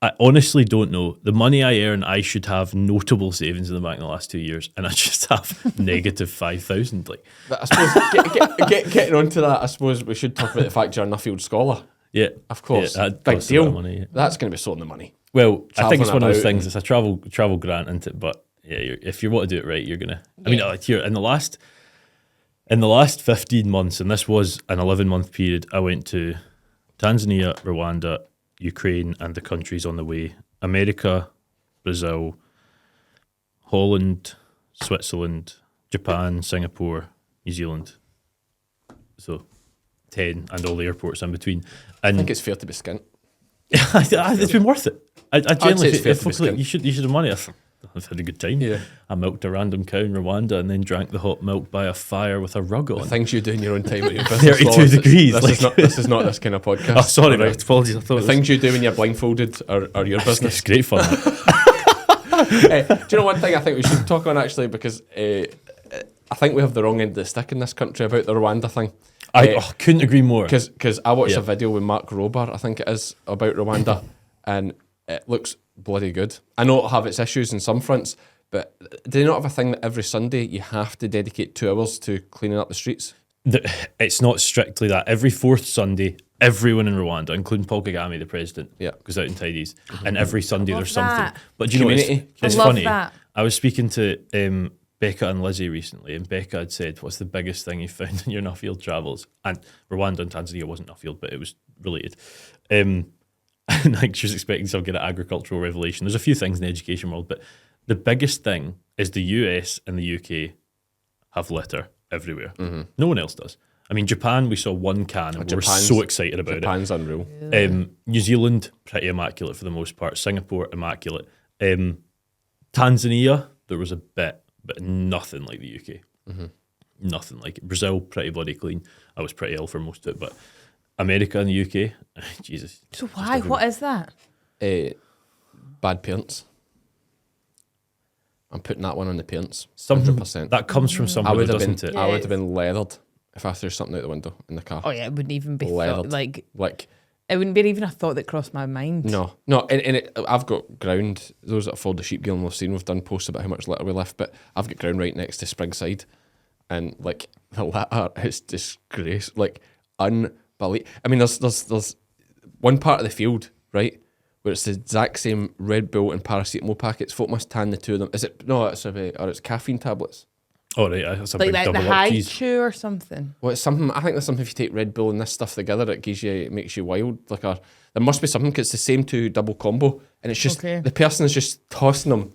I honestly don't know. The money I earn, I should have notable savings in the bank in the last 2 years, and I just have negative 5,000. Like, But I suppose getting onto that, I suppose we should talk about the fact you're a Nuffield scholar. yeah, Of course, yeah, that big costs a lot deal. of money, yeah. That's going to be sorting the money. Well, I think it's one of those Travelling things. It's a travel grant, isn't it? But yeah, if you want to do it right, you're gonna. I mean, like here in the last 15 months, and this was an 11-month period, I went to Tanzania, Rwanda, Ukraine, and the countries on the way: America, Brazil, Holland, Switzerland, Japan, Singapore, New Zealand. So 10, and all the airports in between. And I think it's fair to be skint. it's been worth it. I genuinely it's fair feel to be like you should have money. I've had a good time. Yeah. I milked a random cow in Rwanda and then drank the hot milk by a fire with a rug The on. things you do in your own time at your business. 32 Wallace, degrees, This is not this kind of podcast. Oh, sorry, All mate. Apologies. I thought The things you do when you're blindfolded are your business. it's great fun. Do you know one thing I think we should talk on actually, because I think we have the wrong end of the stick in this country about the Rwanda thing. I couldn't agree more. Because I watched Yeah. a video with Mark Rober, I think it is, about Rwanda, and it looks bloody good. I know it'll have its issues in some fronts, but do they not have a thing that every Sunday you have to dedicate 2 hours to cleaning up the streets? It's not strictly that. Every fourth Sunday, everyone in Rwanda, including Paul Kagame, the president, goes out and tidies. And every Sunday there's something. that. But do you know Community. it's I love funny? that. I was speaking to Becca and Lizzie recently, and Becca had said, "What's the biggest thing you found in your Nuffield travels?" And Rwanda and Tanzania wasn't Nuffield, but it was related. And like she was expecting some kind of agricultural revelation. There's a few things in the education world, but the biggest thing is the US and the UK have litter everywhere. No one else does. I mean, Japan, we saw one can and we were Japan's- so excited about Japan's unreal. it. New Zealand, pretty immaculate for the most part. Singapore, immaculate. Tanzania, there was a bit, but nothing like the UK. Nothing like it. Brazil, pretty bloody clean. I was pretty ill for most of it, but America and the UK, Jesus. So why? What is that? Bad parents. I'm putting that one on the parents. Some 100%. that comes from I somewhere, would have doesn't been. it? I would have been leathered if I threw something out the window in the car. Oh yeah, it wouldn't even be Leathered. like Like it wouldn't be even a thought that crossed my mind. no, and I've got ground. Those that followed the sheep deal we've seen, we've done posts about how much litter we left, but I've got ground right next to Springside, and like the litter is disgrace, like unbelievable. I mean, there's one part of the field, right, where it's the exact same Red Bull and paracetamol packets. Folk must tan the two of them. Is it no? It's it's caffeine tablets. Oh, right, that's a Like big the double up high cheese. chew or something. Well, it's something. I think there's something if you take Red Bull and this stuff together, it makes you wild. Like there must be something because it's the same two double combo, and it's just Okay. the person is just tossing them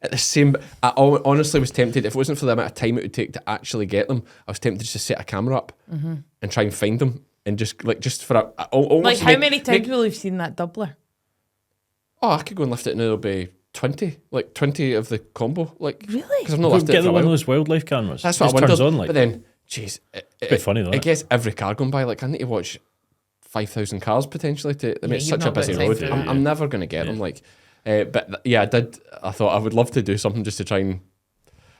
at the same. Honestly was tempted if it wasn't for the amount of time it would take to actually get them. I was tempted just to set a camera up and try and find them and just for almost Like how many times will you've seen that doubler? Oh, I could go and lift it and it'll be 20, like 20 of the combo, like Really? because I've not lifted it Get for a one of while. those wildlife cameras. That's what Just I wondered. turns on, like. But then, jeez, bit funny though, It isn't it? gets every car going by. Like I need to watch 5,000 cars potentially to. I mean, it's you've such a not got busy time road. for I'm, that. I'm never going to get them. Like, I did. I thought I would love to do something just to try and.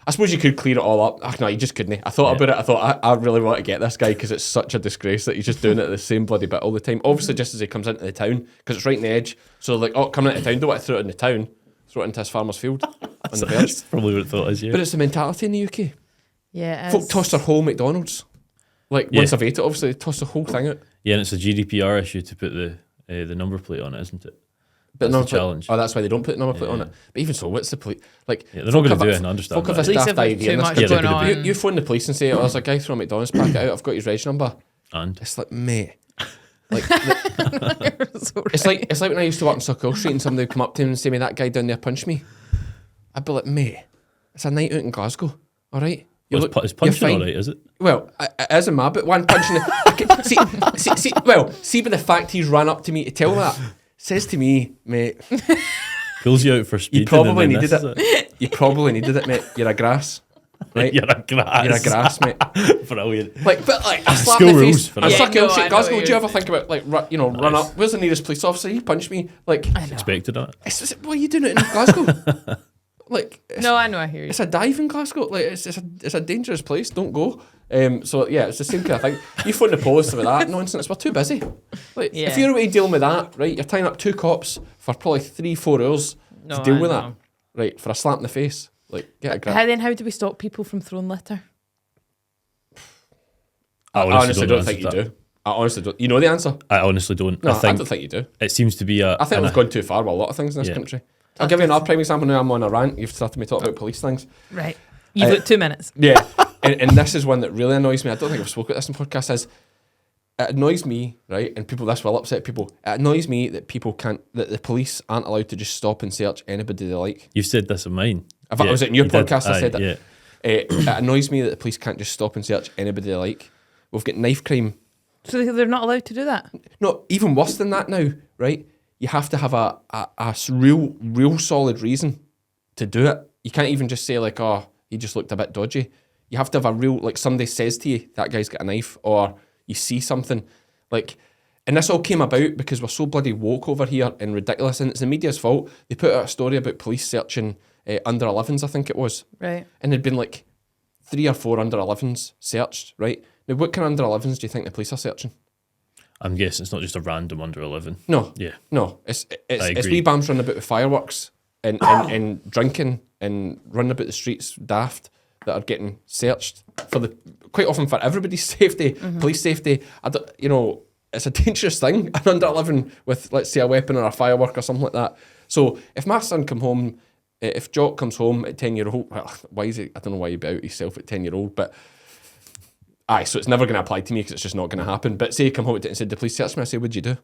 I suppose you could clear it all up. Oh, no, you just couldn't. I thought about it. I thought I really want to get this guy because it's such a disgrace that he's just doing it at the same bloody bit all the time. Obviously, just as he comes into the town because it's right in the edge. So like, coming into town, don't want to throw it in the town. Throw it into his farmer's field on the verge. That's probably what it thought is, yeah. But it's the mentality in the UK. Yeah. it Folk is. toss their whole McDonald's. Like once I've ate it, obviously they toss the whole thing out. Yeah, and it's a GDPR issue to put the number plate on it, isn't it? But That's number the plate- challenge. Oh, that's why they don't put the number plate on it. But even so, what's the police? Like, Yeah, they're not going folk to do have it, a- I understand folk have that. a Police daft have, like, idea too in this much country. going on. You phone the police and say, "Oh, there's a guy throwing a McDonald's packet out. I've got his reg number." And It's like, mate. Like, So it's like when I used to work on Suckhill Street and somebody would come up to him and say, "Me, that guy down there punched me." I'd be like, "Mate, it's a night out in Glasgow, all right? well, it's you're punching fine." all right, is it? Well, it is a mad, but one punching see, but the fact he's run up to me to tell me that says to me, mate, Pulls you out for speed. you probably needed it. You probably needed it, mate. You're a grass, right? You're a grass. You're a grass, mate. Brilliant. Like, but like, I slap School my rules face. for I'm that. stuck Yeah, in no, I know Glasgow. what Do you ever think about like, run up? Where's the nearest police officer? He punched me. Like, Expected that. why are you doing it in Glasgow? Like, No, I know. I hear you. it's a dive in Glasgow. Like, it's a dangerous place. Don't go. So yeah, it's the same kind of thing. You phone the police with that nonsense. We're too busy. Like, Yeah. if you're away dealing with that, right? You're tying up 2 cops for probably 3-4 hours No, to deal I with know. that, right? For a slap in the face. Like, get a grip. How do we stop people from throwing litter? I honestly don't think you that. do. I honestly don't. You know the answer? I honestly don't. No, I think don't think you do. it seems to be a. I think we've gone too far with a lot of things in this Yeah. country. I'll give you another prime example now. I'm on a rant. You've started me talking about police things. Right. You've got 2 minutes. Yeah. and this is one that really annoys me. I don't think I've spoken about this in podcasts. Is it annoys me, right? And this will upset people. It annoys me that that the police aren't allowed to just stop and search anybody they like. You've said this of mine. If I was it in your you did. podcast, I said Aye, that. Yeah. It annoys me that the police can't just stop and search anybody they like. We've got knife crime. So they're not allowed to do that? No, even worse than that now, right? You have to have a real solid reason to do it. You can't even just say like, oh, he just looked a bit dodgy. You have to have a real, like somebody says to you, that guy's got a knife, or you see something. Like, and this all came about because we're so bloody woke over here and ridiculous, and it's the media's fault. They put out a story about police searching under 11s, I think it was. Right. And there'd been like 3 or 4 under 11s searched, right? Now, what kind of under 11s do you think the police are searching? I'm guessing it's not just a random under 11. No. Yeah. No. It's agree. wee bams running about with fireworks and drinking and running about the streets daft that are getting searched quite often for everybody's safety, police safety. It's a dangerous thing. An under 11 with, let's say, a weapon or a firework or something like that. So if my son come home, if Jock comes home at 10-year-old, well, why is he? I don't know why he'd be out himself at 10-year-old, but aye, so it's never going to apply to me because it's just not going to happen. But say he come home and said, the police searched me, I say, what'd you do?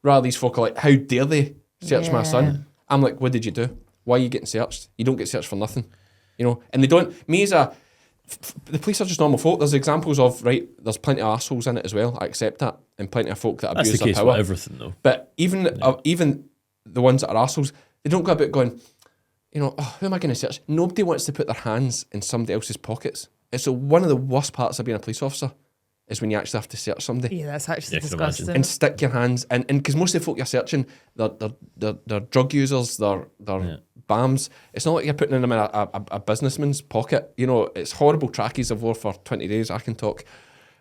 Rather, these folk are like, how dare they search my son? I'm like, what did you do? Why are you getting searched? You don't get searched for nothing. And they don't, me as a, the police are just normal folk. There's examples of, right, there's plenty of assholes in it as well. I accept that. And plenty of folk that That's abuse the their case power. with everything, though. But even the ones that are assholes, they don't go about going, you know, oh, who am I going to search? Nobody wants to put their hands in somebody else's pockets. And so one of the worst parts of being a police officer is when you actually have to search somebody. Yeah, that's actually Yeah, I can disgusting. imagine. And stick your hands in. And because most of the folk you're searching, they're drug users, they're BAMs. It's not like you're putting them in a businessman's pocket. You know, it's horrible trackies I've wore for 20 days, I can talk.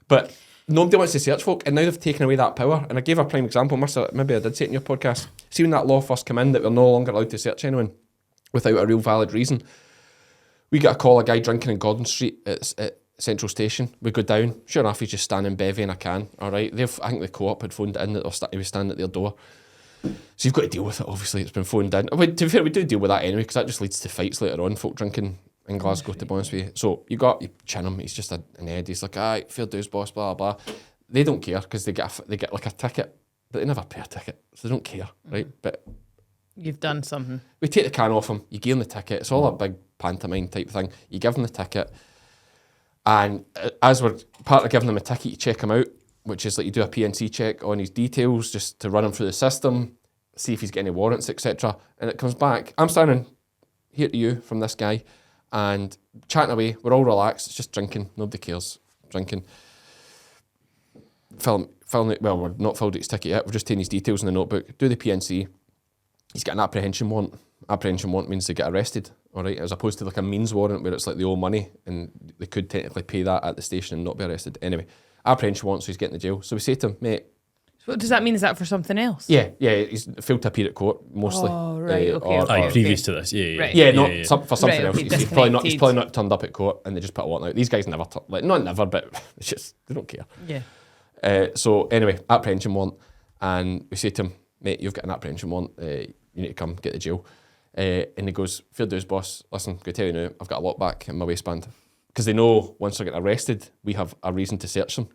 But nobody wants to search folk, and now they've taken away that power. And I gave a prime example, maybe I did say it in your podcast. See when that law first came in that we're no longer allowed to search anyone without a real valid reason. We got a call, a guy drinking in Gordon Street at Central Station. We go down, sure enough he's just standing bevy in a can, alright. I think the co-op had phoned in that he was standing at their door. So you've got to deal with it, obviously, it's been phoned in. To be fair, we do deal with that anyway, because that just leads to fights later on, folk drinking in Glasgow, to be honest with you. So you chin him, he's just an Ed, he's like, aye, fair dues boss, blah, blah, blah. They don't care, because they get like a ticket, but they never pay a ticket, so they don't care, right? But You've done something. we take the can off him, you give him the ticket, it's all a big pantomime type thing. You give him the ticket, and as we're part of giving him a ticket, you check him out, which is like you do a PNC check on his details, just to run him through the system, see if he's got any warrants, etc. And it comes back, I'm standing here to you from this guy, and chatting away, we're all relaxed, it's just drinking, nobody cares, drinking. Well, we're not filled out his ticket yet, we're just taking his details in the notebook, do the PNC, he's got an apprehension warrant. Apprehension warrant means they get arrested, all right, as opposed to like a means warrant where it's like they owe money and they could technically pay that at the station and not be arrested. Anyway, apprehension warrant, so he's getting the jail. So we say to him, mate. So what does that mean? Is that for something else? Yeah, he's failed to appear at court mostly. Oh, right, okay. Previous to this, yeah. Right. Yeah, for something Right, else. okay, He's probably not turned up at court, and they just put a warrant out. These guys never, not never, but it's just they don't care. Yeah. So anyway, apprehension warrant, and we say to him, mate, you've got an apprehension warrant. You need to come get the jail. And he goes, fair dues, boss. Listen, I'm going to tell you now, I've got a lockback in my waistband. Because they know once they're getting arrested, we have a reason to search them.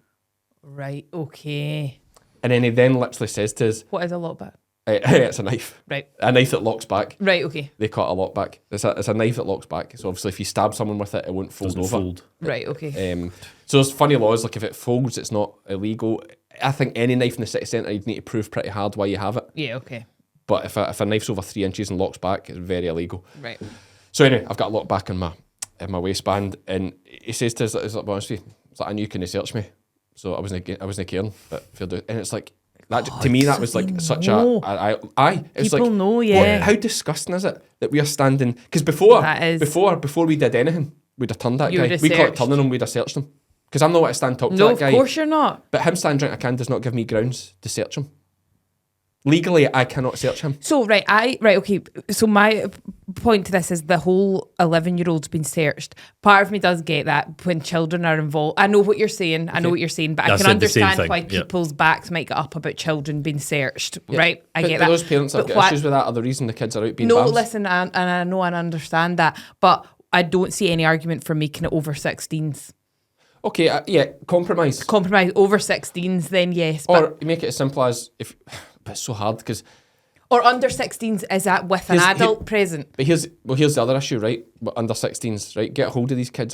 Right, okay. And then he literally says to us, What is a lockback? it's a knife. Right. A knife that locks back. Right, okay. They call it a lockback. It's a knife that locks back. So obviously if you stab someone with it, it won't fold Doesn't over. fold. Right, okay. So there's funny laws, like if it folds, it's not illegal. I think any knife in the city centre, you'd need to prove pretty hard why you have it. Yeah, okay. But if a knife's over 3 inches and locks back, it's very illegal. Right. So anyway, I've got a lockback in my waistband, and he says to us, he's like, honestly, it's like, I knew you couldn't search me, so I wasn't caring, but fair do. And it's like that to me, that was like such know. it's People like, know, yeah. how disgusting is it that we are standing? Because before we did anything, we'd have turned that You guy. would have We caught searched. turning him, we'd have searched him. Because I'm not going to stand talk to No, that of guy. course you're not. But him standing drinking a can does not give me grounds to search him. Legally, I cannot search him. So, okay. So my point to this is the whole 11-year-old's been searched. Part of me does get that when children are involved. I know what you're saying. I know what you're saying, but I can understand why people's backs might get up about children being searched, right? I get that. Those parents that have got issues with that are the reason the kids are out being bams. Listen, and I know and understand that, but I don't see any argument for making it over 16s. Okay, compromise. Compromise over 16s, then yes. Or you make it as simple as but it's so hard because. Or under 16s, is that with an adult present? But here's the other issue, right? But under 16s, right? Get a hold of these kids'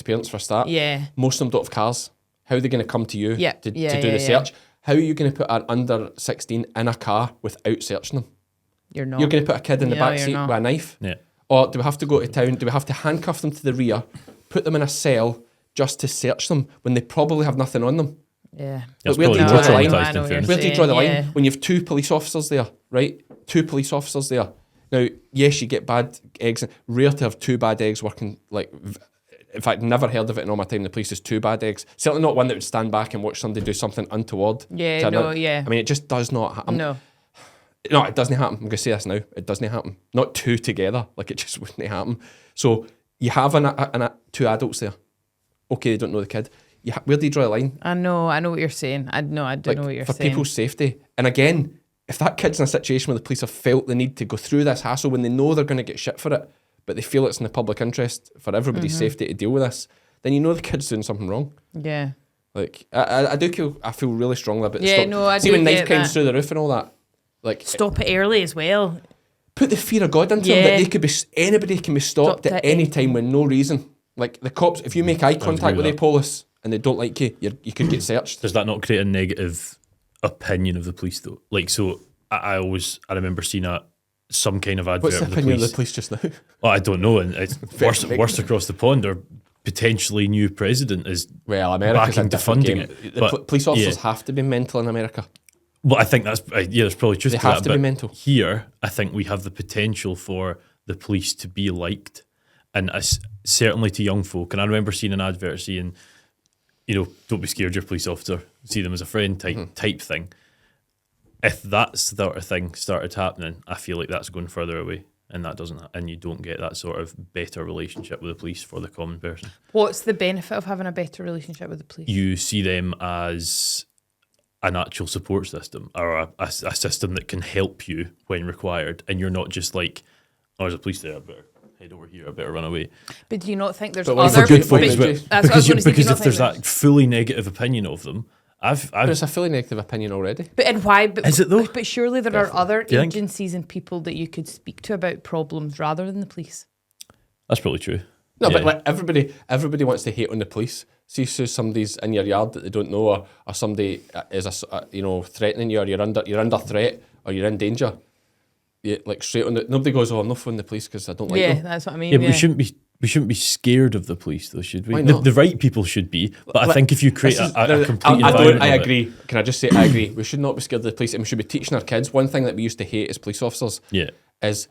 parents for a start. Yeah. Most of them don't have cars. How are they going to come to you to do the yeah. search? How are you going to put an under 16 in a car without searching them? You're not. You're going to put a kid in the back seat not. with a knife? Yeah. Or do we have to go to town? Do we have to handcuff them to the rear, put them in a cell just to search them when they probably have nothing on them? Yeah. But where do you draw the line? Where do you draw the line? Yeah. When you have 2 police officers there, right? 2 police officers there. Now, yes, you get bad eggs. Rare to have 2 bad eggs working, like, in fact, never heard of it in all my time in the police as 2 bad eggs. Certainly not one that would stand back and watch somebody do something untoward. Yeah, yeah. I mean, it just does not happen. No, it doesn't happen. I'm going to say this now. It doesn't happen. Not 2 together. Like, it just wouldn't happen. So, you have 2 adults there. Okay, they don't know the kid. Where do you draw the line? I know what you're saying. I do know what you're saying. For people's safety. And again, if that kid's in a situation where the police have felt the need to go through this hassle when they know they're going to get shit for it, but they feel it's in the public interest for everybody's safety to deal with this, then you know the kid's doing something wrong. Yeah. Like, I feel really strongly about Yeah, stop. no, I See do when knife get crimes that. through the roof and all that. Like, Stop it early as well. put the fear of God into them that they could be, anybody can be stopped at any time with no reason. Like the cops, if you make eye contact with the police and they don't like you, you could get searched. Does that not create a negative opinion of the police though? Like, so I remember seeing some kind of advert. What's the of opinion of the police just now? Well, I don't know, and it's worse across the pond. Or potentially new president is America's backing to funding it. The police officers have to be mental in America. Well, I think that's there's probably truth to that. They have to be mental. Here, I think we have the potential for the police to be liked, and certainly to young folk. And I remember seeing an advert saying, don't be scared, your police officer. See them as a friend type thing. If that sort of thing started happening, I feel like that's going further away, and that doesn't, and you don't get that sort of better relationship with the police for the common person. What's the benefit of having a better relationship with the police? You see them as an actual support system, or a system that can help you when required, and you're not just like, oh, there's a police there, I better head over here, I better run away. But do you not think there's other good folk as well? Because if there's that fully negative opinion of them, there's a fully negative opinion already. But and why? But, is it though? But surely there are other Do you think? agencies and people that you could speak to about problems rather than the police. That's probably true. No, but like everybody wants to hate on the police. See, so somebody's in your yard that they don't know, or somebody is threatening you, or you're under threat, or you're in danger. Yeah, like straight on nobody goes, I'm not phoning the police because I don't like them. Yeah, that's what I mean. Yeah, but we shouldn't be scared of the police, though, should we? Why not? The right people should be, but I think if you create a complete environment, I agree. Can I just say I agree? We should not be scared of the police, and we should be teaching our kids. One thing that we used to hate as police officers, is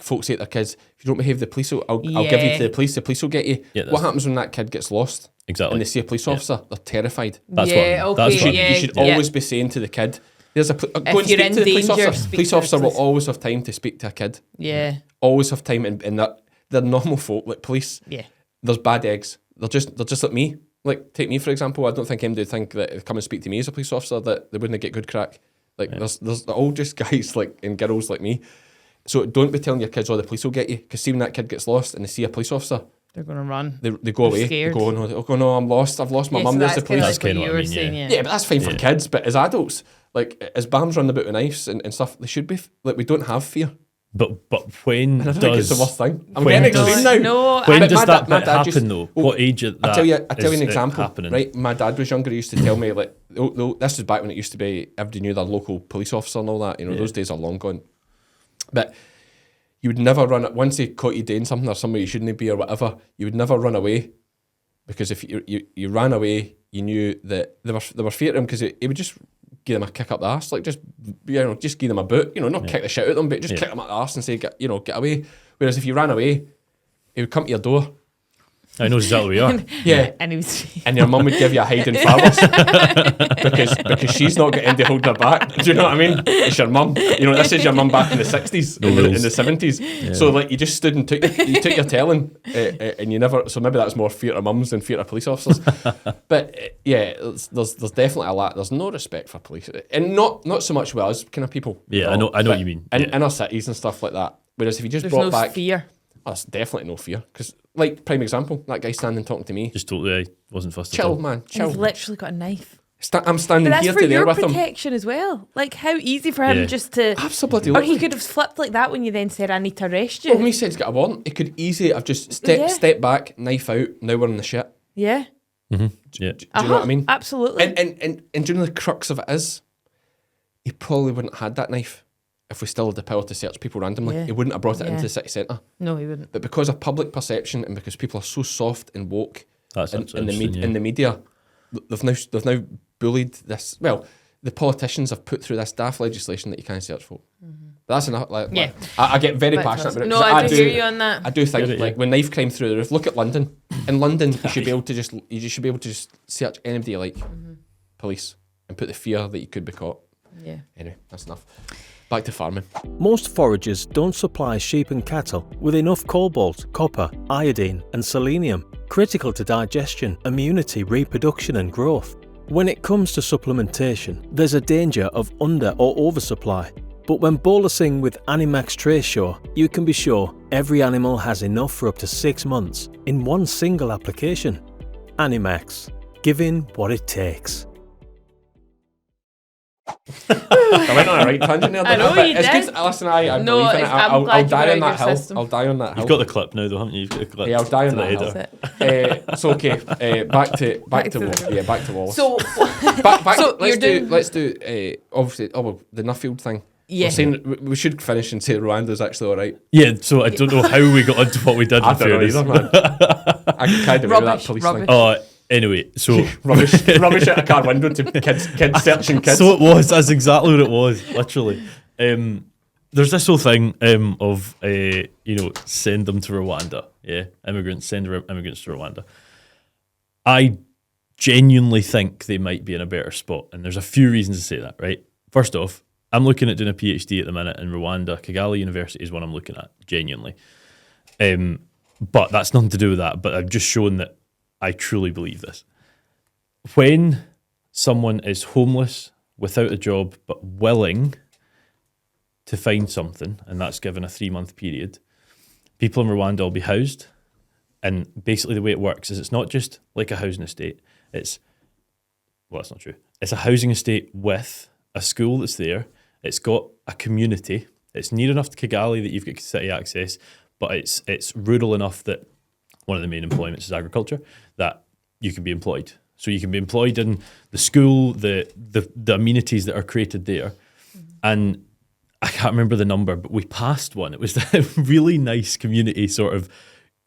folks say to their kids, if you don't behave, the police I'll give you to the police. The police will get you. Yeah, what happens when that kid gets lost? Exactly. And they see a police officer, they're terrified. That's what you should always be saying to the kid, there's go and speak to the police officer. Police officer will always have time to speak to a kid. Yeah. Always have time, and that they're normal folk, like police. Yeah. There's bad eggs. They're just like me. Like, take me for example. I don't think anybody would think that if come and speak to me as a police officer that they wouldn't get good crack. Like there's all just guys like and girls like me. So don't be telling your kids, the police will get you. Because see when that kid gets lost and they see a police officer, they're going to run. They go away. Scared. They go, no, I'm lost. I've lost my mum. There's the police. That's kind of what I mean, yeah, but that's fine for kids. But as adults, like as BAMs running about with knives and stuff, they should be like we don't have fear. But when I don't think it's the worst thing. I'm when getting extreme now. No, when does that bit happen though? What age at that? I'll tell you an example. Happening? Right, my dad was younger. He used to tell me like, this is back when it used to be everybody knew their local police officer and all that. Those days are long gone. But you would never run once they caught you doing something or somewhere you shouldn't be or whatever. You would never run away, because if you ran away, you knew that they were fear of him, because he would just give them a kick up the arse, like just give them a boot, not kick the shit out of them, but just kick them up the arse and say get away. Whereas if you ran away, he would come to your door. I know exactly where we are. Yeah, and your mum would give you a hiding flowers because she's not getting to hold her back. Do you know what I mean? It's your mum. This is your mum back in the 60s, in the 70s. Yeah. So like you just stood and took your telling, and you never. So maybe that's more fear of mums than fear of police officers. But there's definitely a lot. There's no respect for police, and not so much with us kind of people. Yeah, I know what you mean. In our cities and stuff like that. Whereas if you just there's brought no back fear. Oh, there's definitely no fear. Because, like, prime example, that guy standing talking to me. Just totally, I wasn't fussed chill, man, chill. He's literally got a knife. I'm standing here to there with him. But that's for your protection as well. Like, how easy for him just to... Absolutely. Or he could have flipped like that when you then said, I need to arrest you. Well, when he said he's got a warrant, he could easily have just step back, knife out, now we're in the shit. Yeah. Mm-hmm. Yeah. Do you know what I mean? Absolutely. And do you know the crux of it is, he probably wouldn't have had that knife if we still had the power to search people randomly. Yeah. He wouldn't have brought it into the city centre. No, he wouldn't. But because of public perception and because people are so soft and woke in the media, they've now bullied this. Well, the politicians have put through this daft legislation that you can't search folk. Mm-hmm. That's enough. I get very passionate about it. No, I do hear you on that. I do think when knife crime through the roof, look at London. In London, you should be able to just search anybody you like, police, and put the fear that you could be caught. Yeah. Anyway, that's enough. Back to farming. Most foragers don't supply sheep and cattle with enough cobalt, copper, iodine and selenium, critical to digestion, immunity, reproduction and growth. When it comes to supplementation, there's a danger of under or oversupply. But when bolusing with Animax Tracesure, you can be sure every animal has enough for up to 6 months in one single application. Animax, giving what it takes. I went on a right tangent there. I know but you it's did. good. Listen, I No, believe in it. I'm I'll glad you die got on out that your hill. system. I'll die on that hill. You've got the clip now, though, haven't you? You've got the clip. Yeah, I'll die on to the that hill. header. It's okay. Back to back to Wallace. So, back so let's do obviously the Nuffield thing. Yeah. We're saying we should finish and say Rwanda's actually all right. Yeah, so I don't know how we got onto what we did. I don't know either, man. I can't remember that police rubbish. thing. Anyway, so Rubbish out a car window to kids searching kids. So it was. That's exactly what it was. Literally. There's this whole thing of send them to Rwanda. Yeah, send immigrants to Rwanda. I genuinely think they might be in a better spot, and there's a few reasons to say that. Right. First off, I'm looking at doing a PhD at the minute in Rwanda. Kigali University is what I'm looking at, genuinely. But that's nothing to do with that. But I've just shown that I truly believe this. When someone is homeless, without a job, but willing to find something, and that's given a 3-month period, people in Rwanda will be housed. And basically the way it works is it's not just like a housing estate. That's not true. It's a housing estate with a school that's there. It's got a community. It's near enough to Kigali that you've got city access, but it's rural enough that one of the main employments is agriculture, that you can be employed. So you can be employed in the school, the amenities that are created there. And I can't remember the number, but we passed one. It was a really nice community sort of.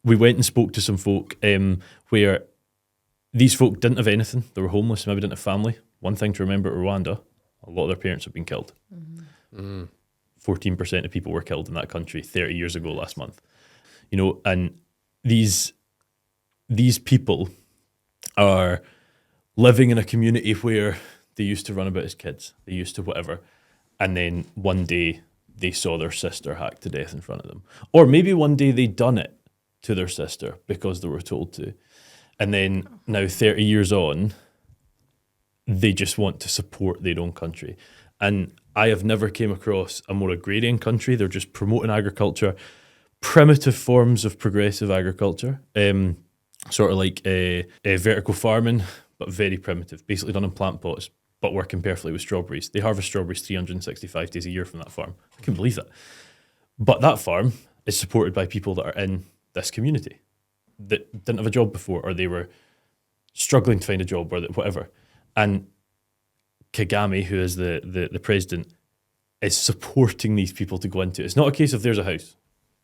We went and spoke to some folk where these folk didn't have anything. They were homeless, maybe didn't have family. One thing to remember at Rwanda, a lot of their parents have been killed. 14% of people were killed in that country 30 years ago last month. And these people are living in a community where they used to run about as kids. They used to whatever. And then one day they saw their sister hacked to death in front of them. Or maybe one day they done it to their sister because they were told to. And then now 30 years on, they just want to support their own country. And I have never came across a more agrarian country. They're just promoting agriculture, primitive forms of progressive agriculture, sort of like a vertical farming, but very primitive, basically done in plant pots, but working perfectly with strawberries. They harvest strawberries 365 days a year from that farm. I can't believe that. But that farm is supported by people that are in this community that didn't have a job before, or they were struggling to find a job, or whatever. And Kagame, who is the president, is supporting these people to go into it. It's not a case of there's a house,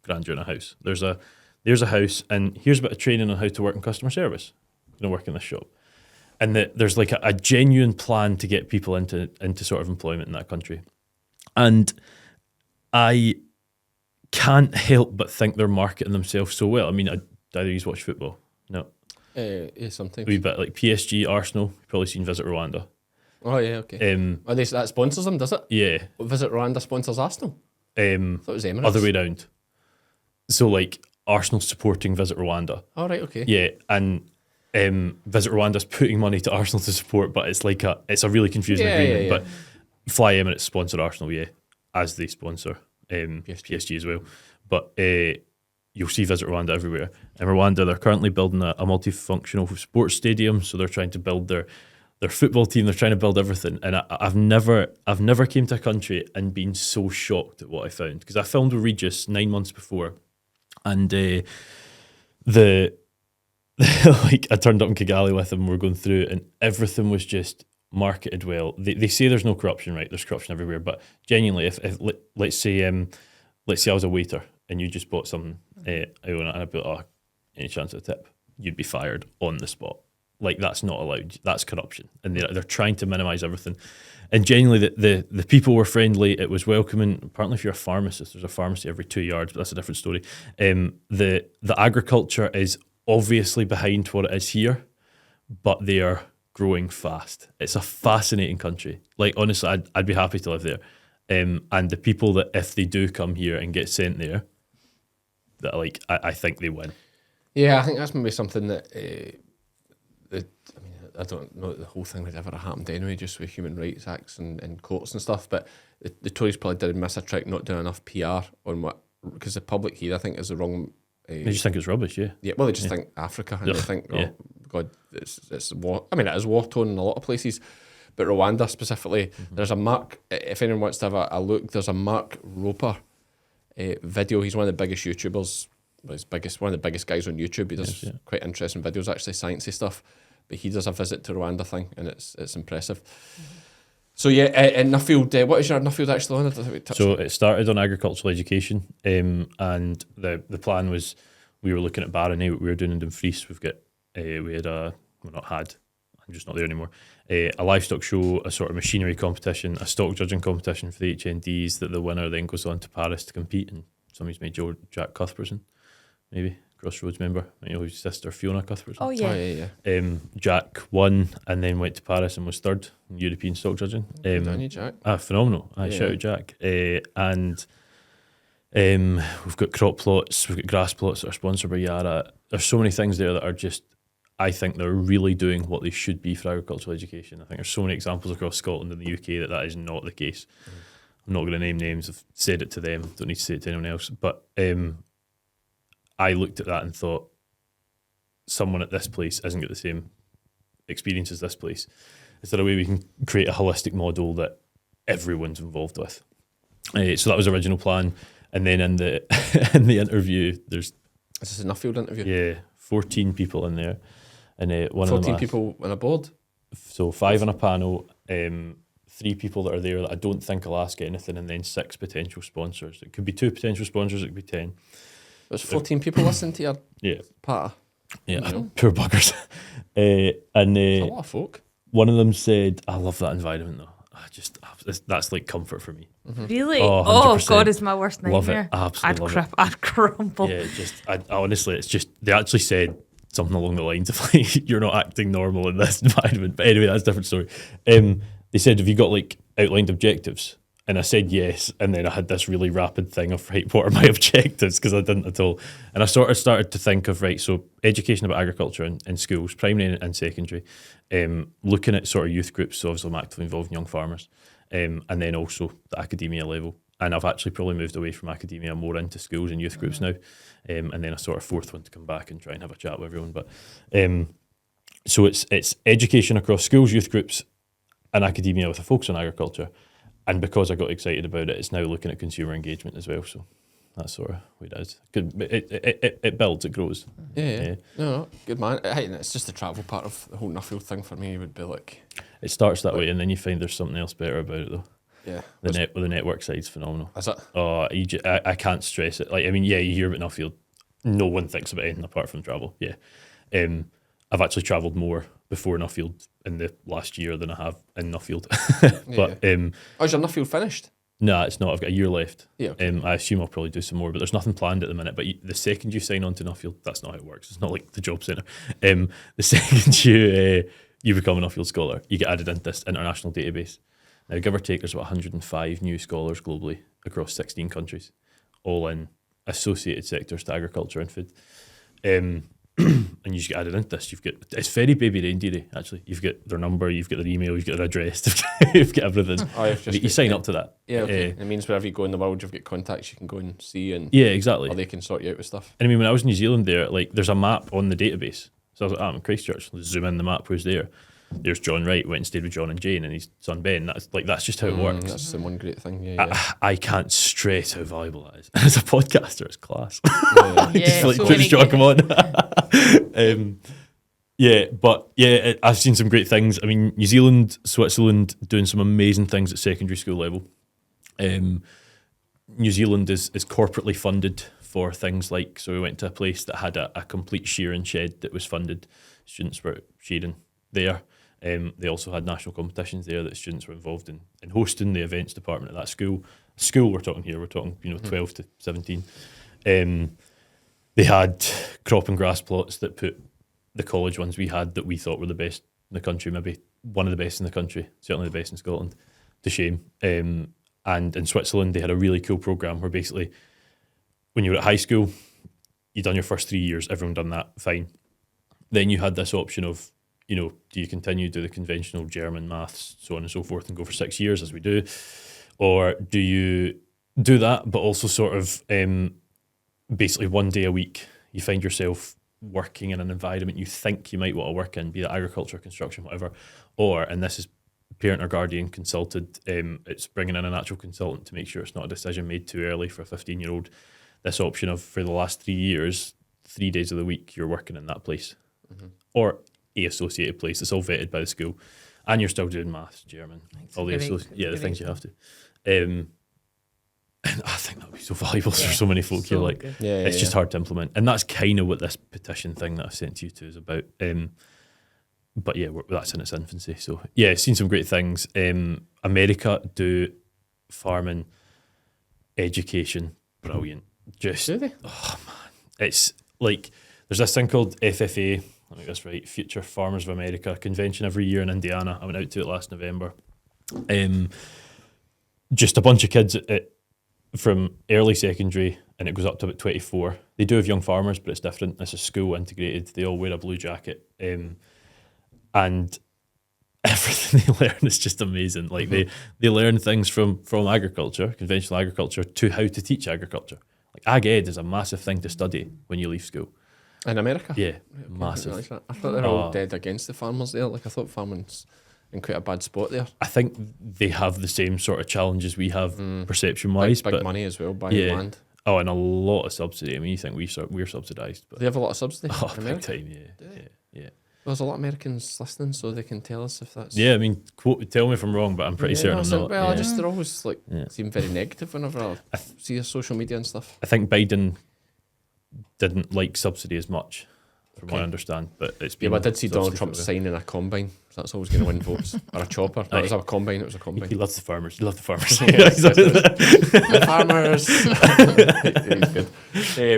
grand you're in a house. There's a house, and here's a bit of training on how to work in customer service. Work in this shop. And there's like a genuine plan to get people into sort of employment in that country. And I can't help but think they're marketing themselves so well. I mean, either you watch football? No. Yeah, sometimes. A wee bit like PSG, Arsenal. You've probably seen Visit Rwanda. Oh yeah, okay. That sponsors them, does it? Yeah. Visit Rwanda sponsors Arsenal. I thought it was Emirates. Other way round. So like Arsenal supporting Visit Rwanda. Oh right, okay. Yeah, and Visit Rwanda's putting money to Arsenal to support, but it's like it's a really confusing agreement. Yeah. But Fly Emirates sponsor Arsenal, as they sponsor PSG as well. But you'll see Visit Rwanda everywhere. In Rwanda, they're currently building a multifunctional sports stadium, so they're trying to build their football team. They're trying to build everything, and I've never came to a country and been so shocked at what I found, because I filmed with Regis 9 months before, and like I turned up in Kigali with them, we're going through, and everything was just marketed well. They say there's no corruption, right? There's corruption everywhere, but genuinely, if let's say I was a waiter and you just bought something, Iona, and I put, any chance of a tip, you'd be fired on the spot. Like, that's not allowed. That's corruption, and they're trying to minimise everything. And genuinely, the people were friendly. It was welcoming. Apparently, if you're a pharmacist, there's a pharmacy every 2 yards, but that's a different story. The agriculture is obviously behind what it is here, but they are growing fast. It's a fascinating country. Like, honestly, I'd be happy to live there. And the people that, if they do come here and get sent there, that I think they win. Yeah, I think that's maybe something that I don't know that the whole thing would ever have happened anyway, just with human rights acts and courts and stuff. But the Tories probably did miss a trick not doing enough PR on what, because the public here, I think, is the wrong. They just think it's rubbish, yeah. Yeah, well, they just think Africa, and they think, God, it's war. I mean, it is war torn in a lot of places. But Rwanda specifically, there's a Mark, if anyone wants to have a look, there's a Mark Roper video. He's one of the biggest YouTubers, one of the biggest guys on YouTube. He does quite interesting videos, actually, sciencey stuff. But he does a visit to Rwanda thing, and it's impressive. So in Nuffield, what is your Nuffield actually on? I don't think we touched So it started on agricultural education, and the plan was we were looking at Barony, what we were doing in Dumfries. I'm just not there anymore, a livestock show, a sort of machinery competition, a stock judging competition for the HNDs that the winner then goes on to Paris to compete, and somebody's made Jack Cuthbertson, maybe, Crossroads member, you know, his sister Fiona Cuthbertson. Oh yeah. Jack won and then went to Paris and was third in European stock judging. Good on you, Jack. Phenomenal. Shout out Jack. And we've got crop plots, we've got grass plots that are sponsored by Yara. There's so many things there that are just, I think they're really doing what they should be for agricultural education. I think there's so many examples across Scotland and the UK that is not the case. I'm not going to name names. I've said it to them. Don't need to say it to anyone else. But I looked at that and thought, someone at this place isn't got the same experience as this place. Is there a way we can create a holistic model that everyone's involved with? So that was the original plan. And then in the in the interview, there's... Is this a Nuffield interview? Yeah, 14 people in there. And 14 people on a board? So 5 on a panel, 3 people that are there that I don't think will ask anything, and then 6 potential sponsors. It could be 2 potential sponsors, it could be 10. There's 14 people listening to your patter. Yeah, poor buggers. It's a lot of folk. One of them said, I love that environment though. That's like comfort for me. Really? Oh, God, it's my worst nightmare. Love it. Absolutely love it. I'd crumble. Yeah, I honestly, it's just, they actually said something along the lines of like, you're not acting normal in this environment. But anyway, that's a different story. They said, have you got like outlined objectives? And I said yes, and then I had this really rapid thing of, right, what are my objectives? Because I didn't at all. And I sort of started to think of, right, so education about agriculture in schools, primary and secondary, looking at sort of youth groups, so obviously I'm actively involved in young farmers, and then also the academia level. And I've actually probably moved away from academia more into schools and youth groups now, and then a sort of fourth one to come back and try and have a chat with everyone. But so it's education across schools, youth groups, and academia with a focus on agriculture. And because I got excited about it, it's now looking at consumer engagement as well. So that's sort of what it is. It builds, it grows. Yeah. No, good man. Hey, it's just the travel part of the whole Nuffield thing for me would be like... It starts that way, and then you find there's something else better about it though. Yeah. The network side's phenomenal. Is it? Oh, I can't stress it. Like, I mean, yeah, you hear about Nuffield. No one thinks about anything apart from travel. Yeah. I've actually travelled more before Nuffield in the last year than I have in Nuffield. But is your Nuffield finished? No, it's not. I've got a year left. Yeah. Okay. I assume I'll probably do some more, but there's nothing planned at the minute. But the second you sign on to Nuffield, that's not how it works. It's not like the job centre. The second you become a Nuffield scholar, you get added into this international database. Now, give or take, there's about 105 new scholars globally across 16 countries, all in associated sectors to agriculture and food. And you just get added into this. It's very baby reindeer, actually. You've got their number, you've got their email, you've got their address, you've got everything. You sign up to that. Yeah, okay. It means wherever you go in the world, you've got contacts you can go and see, and exactly. Or they can sort you out with stuff. And I mean, when I was in New Zealand there, like, there's a map on the database. So I was like, I'm in Christchurch. Let's zoom in the map. Who's there? There's John Wright, went and stayed with John and Jane and his son Ben. That's just how it works. That's the one great thing. Yeah. I can't stress how valuable that is. As a podcaster, it's class. Come on. I've seen some great things. I mean, New Zealand, Switzerland doing some amazing things at secondary school level. New Zealand is corporately funded for things like, so we went to a place that had a complete shearing shed that was funded. Students were shearing there. They also had national competitions there that students were involved in hosting the events department at that school. School we're talking 12 to 17. They had crop and grass plots that put the college ones we had that we thought were the best in the country, maybe one of the best in the country, certainly the best in Scotland, to shame. And in Switzerland, they had a really cool programme where basically when you were at high school, you'd done your first 3 years, everyone done that, fine. Then you had this option of, do you continue to do the conventional German, maths, so on and so forth, and go for 6 years as we do? Or do you do that, but also sort of basically one day a week, you find yourself working in an environment you think you might want to work in, be it agriculture, construction, whatever, or, and this is parent or guardian consulted. It's bringing in an actual consultant to make sure it's not a decision made too early for a 15-year-old. This option of, for the last 3 years, 3 days of the week, you're working in that place. Or a associated place. It's all vetted by the school. And you're still doing maths, German, all the the things you have to. And I think that would be so valuable for so many folk here. Like, it's just hard to implement. And that's kind of what this petition thing that I sent you to is about. But yeah, that's in its infancy. So yeah, seen some great things. America do farming, education, brilliant. Just, do they? Oh man, it's like, there's this thing called FFA, let me get this right, Future Farmers of America convention every year in Indiana. I went out to it last November. Just a bunch of kids from early secondary, and it goes up to about 24. They do have young farmers, but it's different. It's a school integrated. They all wear a blue jacket. And everything they learn is just amazing. Like they learn things from agriculture, conventional agriculture, to how to teach agriculture. Like ag ed is a massive thing to study when you leave school. In America? Yeah, massive. I thought they were all dead against the farmers there. Like I thought farming's in quite a bad spot there. I think they have the same sort of challenges we have perception-wise. Big money as well, buying land. Oh, and a lot of subsidy. I mean, you think we're subsidised. But They have a lot of subsidy oh, in big America? time, yeah. Well, there's a lot of Americans listening, so they can tell us if that's... Yeah, I mean, tell me if I'm wrong, but I'm pretty certain I'm not. Well, yeah. they're always like seem very negative whenever I see their social media and stuff. I think Biden didn't like subsidy as much, from what I understand. But it's been but I did see Donald subsidy Trump forever. signing a combine, so that's always going to win votes. Or a chopper. No, it was a combine. It was a combine. He loves the farmers. He loves the farmers. The farmers. He's good.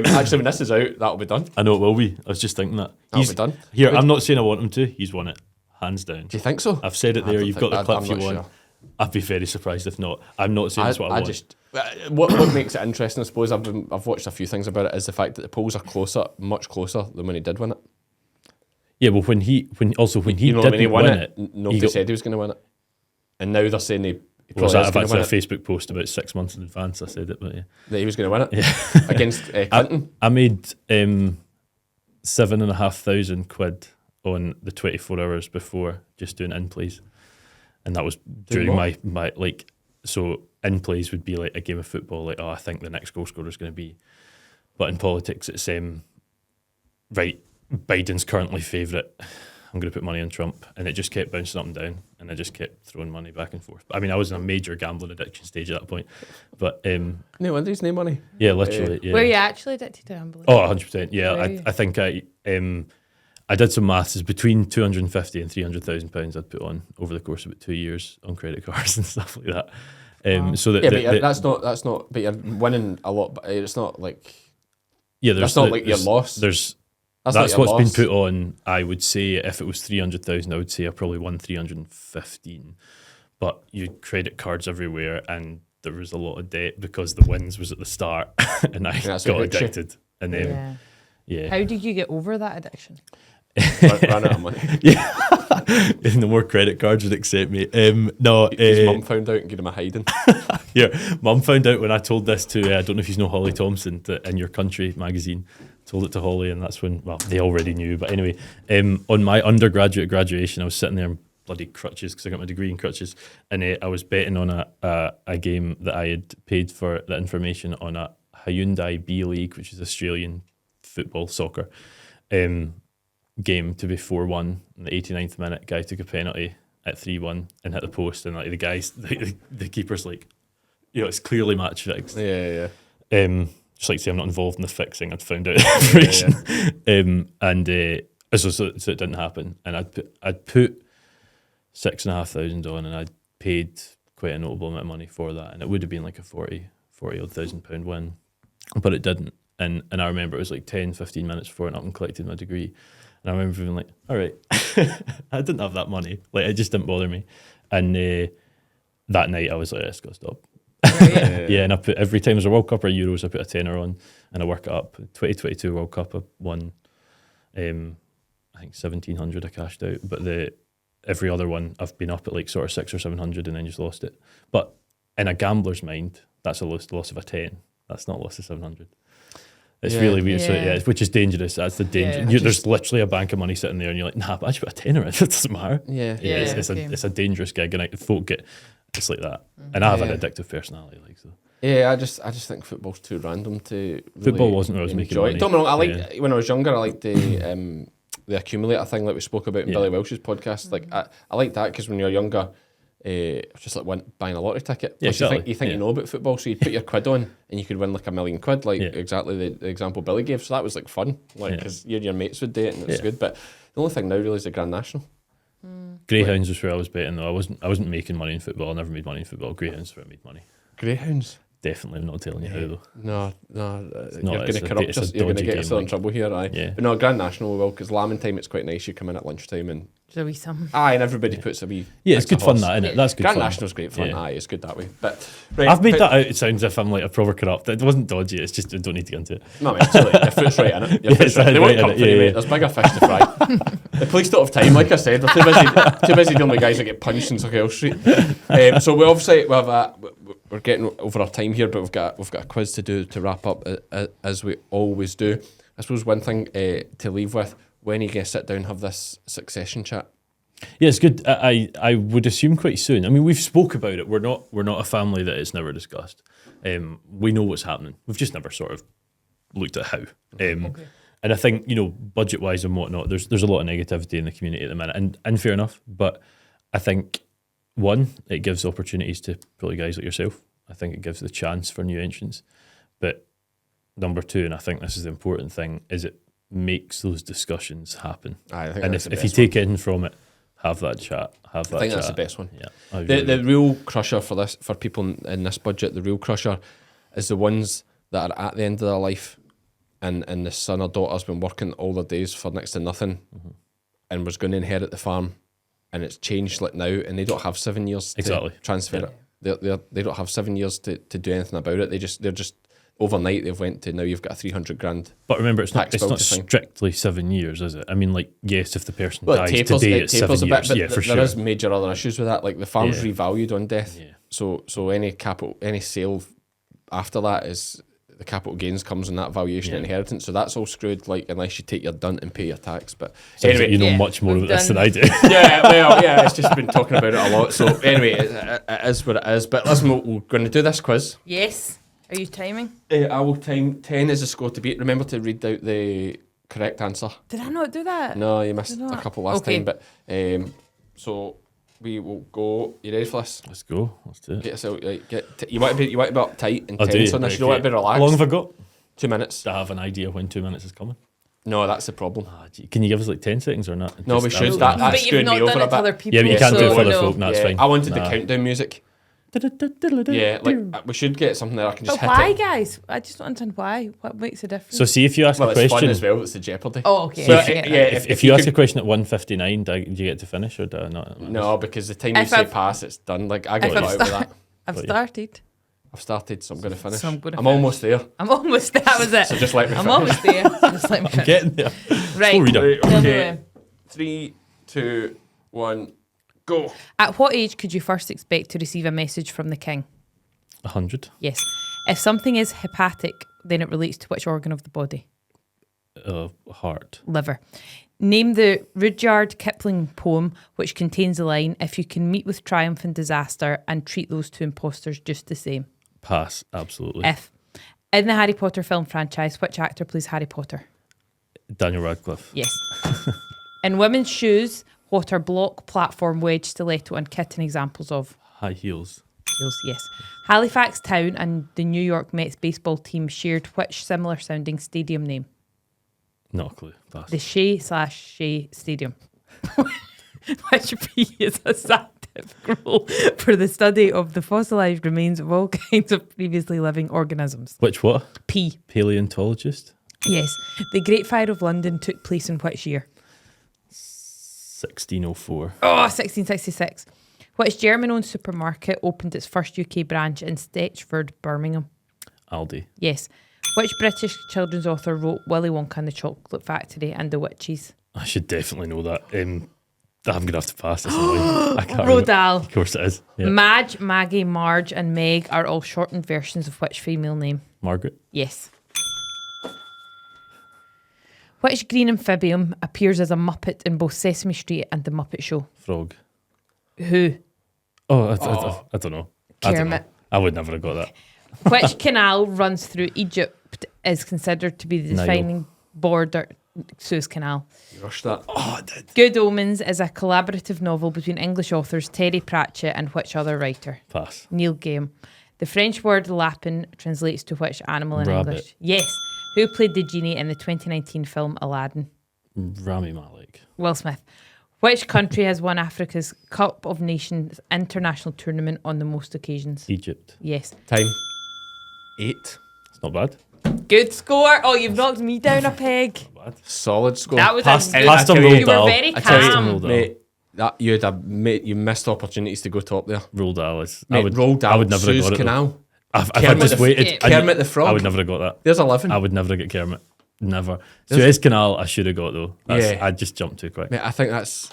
Actually, when this is out, that'll be done. I know it will be. I was just thinking that. That'll be done. Here, I'm not saying I want him to. He's won it. Hands down. Do you think so? I've said it there. You've got the clip I'm if you not want. sure. I'd be very surprised if not. I'm not saying that's what I want. Just what makes it interesting, I suppose, I've watched a few things about it, is the fact that the polls are closer, much closer than when he did win it. Yeah, well, when he didn't when he won win it, nobody said he was going to win it, and now they're saying he probably is I've going to actually win a it. Facebook post about 6 months in advance. I said it, but yeah, That he was going to win it against Clinton. I made £7,500 on the 24 hours before just doing in plays, and that was during my like. So in plays would be like a game of football. Like, I think the next goal scorer is going to be, but in politics it's right. Biden's currently favourite. I'm going to put money on Trump, and it just kept bouncing up and down, and I just kept throwing money back and forth. I mean, I was in a major gambling addiction stage at that point, but No wonder he's no money. yeah, literally. Yeah. Were you actually addicted to gambling? Oh, 100%. Yeah, Were you? I think I did some maths. It's between £250,000 and £300,000 I'd put on over the course of about 2 years on credit cards and stuff like that. So that that's not. But you're winning a lot. But it's not like there's that's not like your loss. That's what's been put on. I would say if it was 300,000, I would say I probably won 315. But you had credit cards everywhere, and there was a lot of debt because the wins was at the start, and I got addicted. And then How did you get over that addiction? Ran out of money. and the more credit cards would accept me. His mum found out and gave him a hiding. Yeah, Mum found out when I told this to, I don't know if you know Holly Thompson, In Your Country magazine. Told it to Holly, and that's when, well, they already knew. But anyway, on my undergraduate graduation, I was sitting there in bloody crutches because I got my degree in crutches, and I was betting on a game that I had paid for the information on a Hyundai B League, which is Australian football, soccer, game to be 4-1. In the 89th minute, guy took a penalty at 3-1 and hit the post, and like the guys, the keeper's like, it's clearly match fixed. Yeah. Just like to say I'm not involved in the fixing. I'd found out information, so it didn't happen. And I'd put 6,500 on, and I'd paid quite a notable amount of money for that, and it would have been like a 40 odd £1,000 win, but it didn't. And I remember it was like 10-15 minutes before I went up and collected my degree, and I remember being like, all right, I didn't have that money. Like, it just didn't bother me. And that night I was like, it's got to stop. Yeah, and I put, every time there's a World Cup or Euros, I put a tenner on and I work it up. 2022 World Cup, I won, I think 1,700 I cashed out, but every other one I've been up at like sort of 600 or 700 and then just lost it. But in a gambler's mind, that's a loss of a 10. That's not a loss of 700. It's Yeah. really weird. So, Yeah. which is dangerous. That's the danger. Yeah. There's literally a bank of money sitting there, and you're like, nah, but I just put a tenner in. It doesn't matter. Yeah. Yeah. It's okay. a dangerous gig, and folk get it's like that. And I have an Yeah. addictive personality, like so. Yeah, I just think football's too random to really Football wasn't where I was making enjoy. money. Don't get me wrong, I liked when I was younger. I liked the accumulator thing like we spoke about in Yeah. Billy Welsh's podcast. Like I like that because when you're younger, it's just like buying a lottery ticket. Yeah, Plus exactly. you think Yeah. you know about football, so you put your quid on and you could win like £1 million, like Yeah. exactly the example Billy gave. So that was like fun, like Yeah. because you and your mates would do it and it's Yeah. good. But the only thing now really is the Grand National. Greyhounds was where I was betting though. I wasn't making money in football. I never made money in football. Greyhounds is where I made money. Greyhounds. Definitely, I'm not telling you how though. No, you're going it's to a- corrupt it's a us. You're going to dodgy get game, yourself in like. trouble here, aye. Yeah. But no, Grand National we will, because lambing time it's quite nice. You come in at lunchtime and There's a wee something. aye, and everybody puts a wee. Yeah, it's extra good fun horse. that, isn't it? That's good Grand fun. National's great fun. Yeah. Aye, it's good that way. But right, I've made but- that out. It sounds as if I'm like a proper corrupt. It wasn't dodgy. It's just I don't need to get into it. No, mate, it's too late. Your foot's right in it. Your Yeah, foot's it's right. They right won't in come it, for you, yeah, mate. yeah. There's bigger fish to fry. The police don't have time, like I said. They're too busy dealing with guys that get punched in Suckhill Street. So we obviously we're getting over our time here, but we've got a quiz to do to wrap up as we always do. I suppose one thing to leave with: when are you going to sit down and have this succession chat? Yeah, it's good. I would assume quite soon. I mean, we've spoke about it. We're not a family that it's never discussed. We know what's happening. We've just never sort of looked at how. And I think, budget wise and whatnot, there's a lot of negativity in the community at the minute, and fair enough. But I think one, it gives opportunities to probably guys like yourself. I think it gives the chance for new entrants. But number two, and I think this is the important thing, is it makes those discussions happen. Aye, I think And that's the if you best one. take in from it, have that chat. I think that's the best one. Yeah, I The agree. real crusher for people in this budget, the real crusher is the ones that are at the end of their life and the son or daughter's been working all their days for next to nothing and was going to inherit the farm and it's changed like now and they don't have 7 years Exactly. to transfer Yeah. it. They don't have 7 years to do anything about it. They're just overnight they've went to now you've got a 300 grand. But remember, it's not tax bill to thing. strictly 7 years, is it? I mean, like, yes, if the person Well, dies it tapers, today, it it's tapers 7 a years. bit, but Yeah, for there sure. is major other issues with that. Like the farm's Yeah. revalued on death. Yeah. So any sale after that is the capital gains comes on that valuation Yeah. inheritance. So that's all screwed. Like unless you take your dunt and pay your tax. But Sounds like anyway, you know Yeah, much more we've about this than done- I do. it's just been talking about it a lot. So anyway, it is what it is. But listen, we're going to do this quiz. Yes. Are you timing? I will time 10 is the score to beat. Remember to read out the correct answer. Did I not do that? No, you missed Did a not? couple last Okay. time. But so we will go. You ready for this? Let's go. Let's do it. Get yourself you want to be uptight and I'll do tense it. on this. Right, You don't want to okay. be relaxed. How long have I got? 2 minutes. To have an idea when 2 minutes is coming. No, that's the problem. Can you give us like 10 seconds or not? No, we Just- should. I That's But screwing you've me not over done a it to other bit. people. Yeah, but you can't do it so for other no. folk. That's Yeah, fine. I wanted Nah. the countdown music. Yeah, like we should get something that I can just But hit why, it. guys? I just don't understand why. What makes a difference? So see if you ask Well, a it's fun question. as well. It's the Jeopardy. oh, okay. So, I get yeah, that. If you ask could- a question at 1:59, do you get to finish or do I not? No, because the time you If say I've- pass, it's done. Like I got If it I've, out with start, that. I've But yeah. started. I've started, so I'm going to finish. So I'm gonna I'm finish. almost there. I'm almost there. That was it. So just let me I'm finish. almost there. Just let me finish. Getting there. Right. Slow reader. Right, Tell me okay. when. 3, 2, 1, go. At what age could you first expect to receive a message from the king? 100. Yes. If something is hepatic, then it relates to which organ of the body? Heart. Liver. Name the Rudyard Kipling poem which contains the line, if you can meet with triumph and disaster and treat those two impostors just the same. Pass. Absolutely. F. In the Harry Potter film franchise, which actor plays Harry Potter? Daniel Radcliffe. Yes. In women's shoes, what are block, platform, wedge, stiletto and kitten examples of? High heels. Heels, yes. Halifax Town and the New York Mets baseball team shared which similar sounding stadium name? Not a clue. Pass. The Shea Stadium. Which P is a scientific role for the study of the fossilised remains of all kinds of previously living organisms. Which what? P. Paleontologist? Yes. The Great Fire of London took place in which year? 1604. Oh, 1666. Which German-owned supermarket opened its first UK branch in Stechford, Birmingham? Aldi. Yes. Which British children's author wrote Willy Wonka and the Chocolate Factory and the Witches? I should definitely know that. I'm going to have to pass this. I can't remember. Roald Dahl. Of course it is. Yeah. Madge, Maggie, Marge and Meg are all shortened versions of which female name? Margaret. Yes. Which green amphibian appears as a Muppet in both Sesame Street and The Muppet Show? Frog. Who? Oh, I don't know. I don't know. Kermit. I would never have got that. Which canal runs through Egypt is considered to be the Nile. defining border? Suez Canal. You rushed that. Oh, I did. Good Omens is a collaborative novel between English authors Terry Pratchett and which other writer? Pass. Neil Gaiman. The French word lapin translates to which animal in Rabbit. English? Yes. Who played the genie in the 2019 film Aladdin? Rami Malek. Will Smith. Which country has won Africa's Cup of Nations international tournament on the most occasions? Egypt. Yes. Time. 8. It's not bad. Good score. Oh, you've knocked me down a peg. Not bad. Solid score. That was Past a him, I tell you, You were Dahl. very I tell you, calm. Roald Dahl. mate, that you missed opportunities to go top there. Roald Dahl is. Mate, Roald Dahl, I would never have Suez got it. though. Canal. If I Kermit just the- waited, Kermit the Frog. I would never have got that. There's 11. I would never get Kermit. Never. Suez Canal, I should have got though. Yeah. I just jumped too quick. Mate, I think that's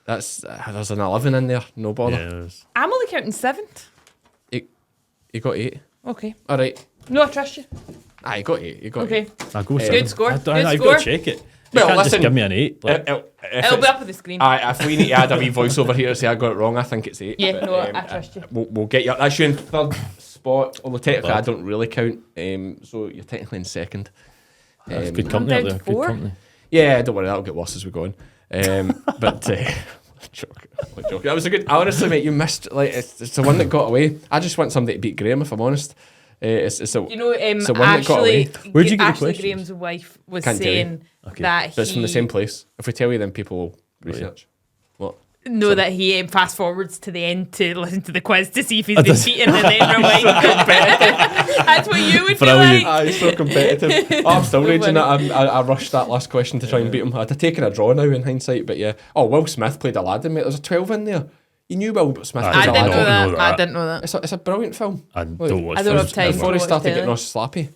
there's an 11 in there. No bother. Yeah, it was- I'm only counting 7th. You got 8. Okay. All right. No, I trust you. You got 8. You got Okay. 8. I'll go Good 7. score, I, good I've score. got to check it. You Well, can't listen, just give me an 8. Like, It'll be up on the screen. If we need to add a wee voiceover here to say I got it wrong, I think it's 8. Yeah, but, no, I trust you. We'll get you. That's you in third spot. Although technically I don't really count. So you're technically in second. that's good company I'm up down there. to Good 4. company. Yeah, don't worry, that'll get worse as we go on. But joke. That was a good. Honestly, mate, you missed. Like it's the one that got away. I just want somebody to beat Graham, if I'm honest. It's a, You know, it's the one that got Ashley, away. Where'd you get the Ashley questions? Graham's wife was Can't tell you. saying Okay. that But it's from the he- same place. If we tell you, then people will yeah. research. What? No, that he fast forwards to the end to listen to the quiz to see if he's been does- cheating and then rewind. That's what you would For be a wee- like. He's so competitive. I'm still So raging funny. that I rushed that last question to try and beat him. I'd have taken a draw now in hindsight, but yeah. Oh, Will Smith played Aladdin, mate. There's a 12 in there. You knew Will Smith I played I didn't Aladdin. know that. know I that. didn't know that. It's a brilliant film. I Wait, don't watch I don't have films time ever. Before he watch started getting telly. all slappy.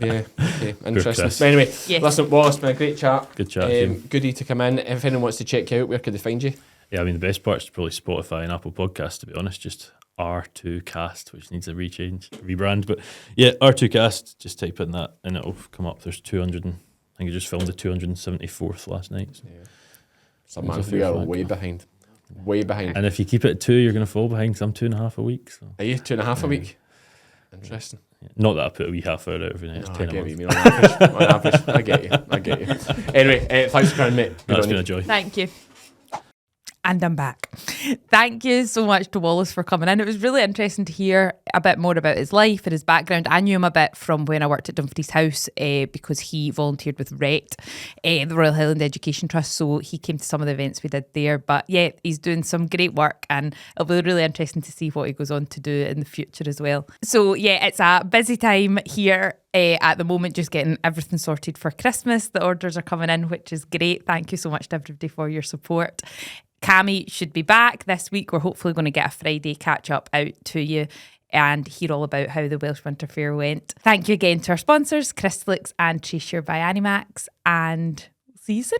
Yeah, okay, interesting. Chris. But anyway, Yes. listen, Wallace, been a great chat. Good chat, Hugh. Goodie to come in. If anyone wants to check you out, where could they find you? Yeah, I mean, the best part's probably Spotify and Apple Podcasts, to be honest. Just R2Cast, which needs a rebrand. But yeah, R2Cast, just type in that and it'll come up. There's 200, I think I just filmed the 274th last night. So. So, There's man, a fair we are flag. way behind. Way behind. And if you keep it at 2, you're going to fall behind because I'm 2.5 a week. So. Are you 2.5 a week? Interesting. Not that I put a wee half hour out every night. It's No, I 10 a get what you month. mean on average. On average. I get you. Anyway, thanks for coming, mate. Good That's on been you. a joy. Thank you. And I'm back. Thank you so much to Wallace for coming in. It was really interesting to hear a bit more about his life and his background. I knew him a bit from when I worked at Dumfries House because he volunteered with RET, the Royal Highland Education Trust. So he came to some of the events we did there. But yeah, he's doing some great work and it'll be really interesting to see what he goes on to do in the future as well. So yeah, it's a busy time here. At the moment, just getting everything sorted for Christmas. The orders are coming in, which is great. Thank you so much to everybody for your support. Cammy should be back this week. We're hopefully going to get a Friday catch up out to you and hear all about how the Welsh Winter Fair went. Thank you again to our sponsors, Crystalyx and Tracesure by Animax, and see you soon.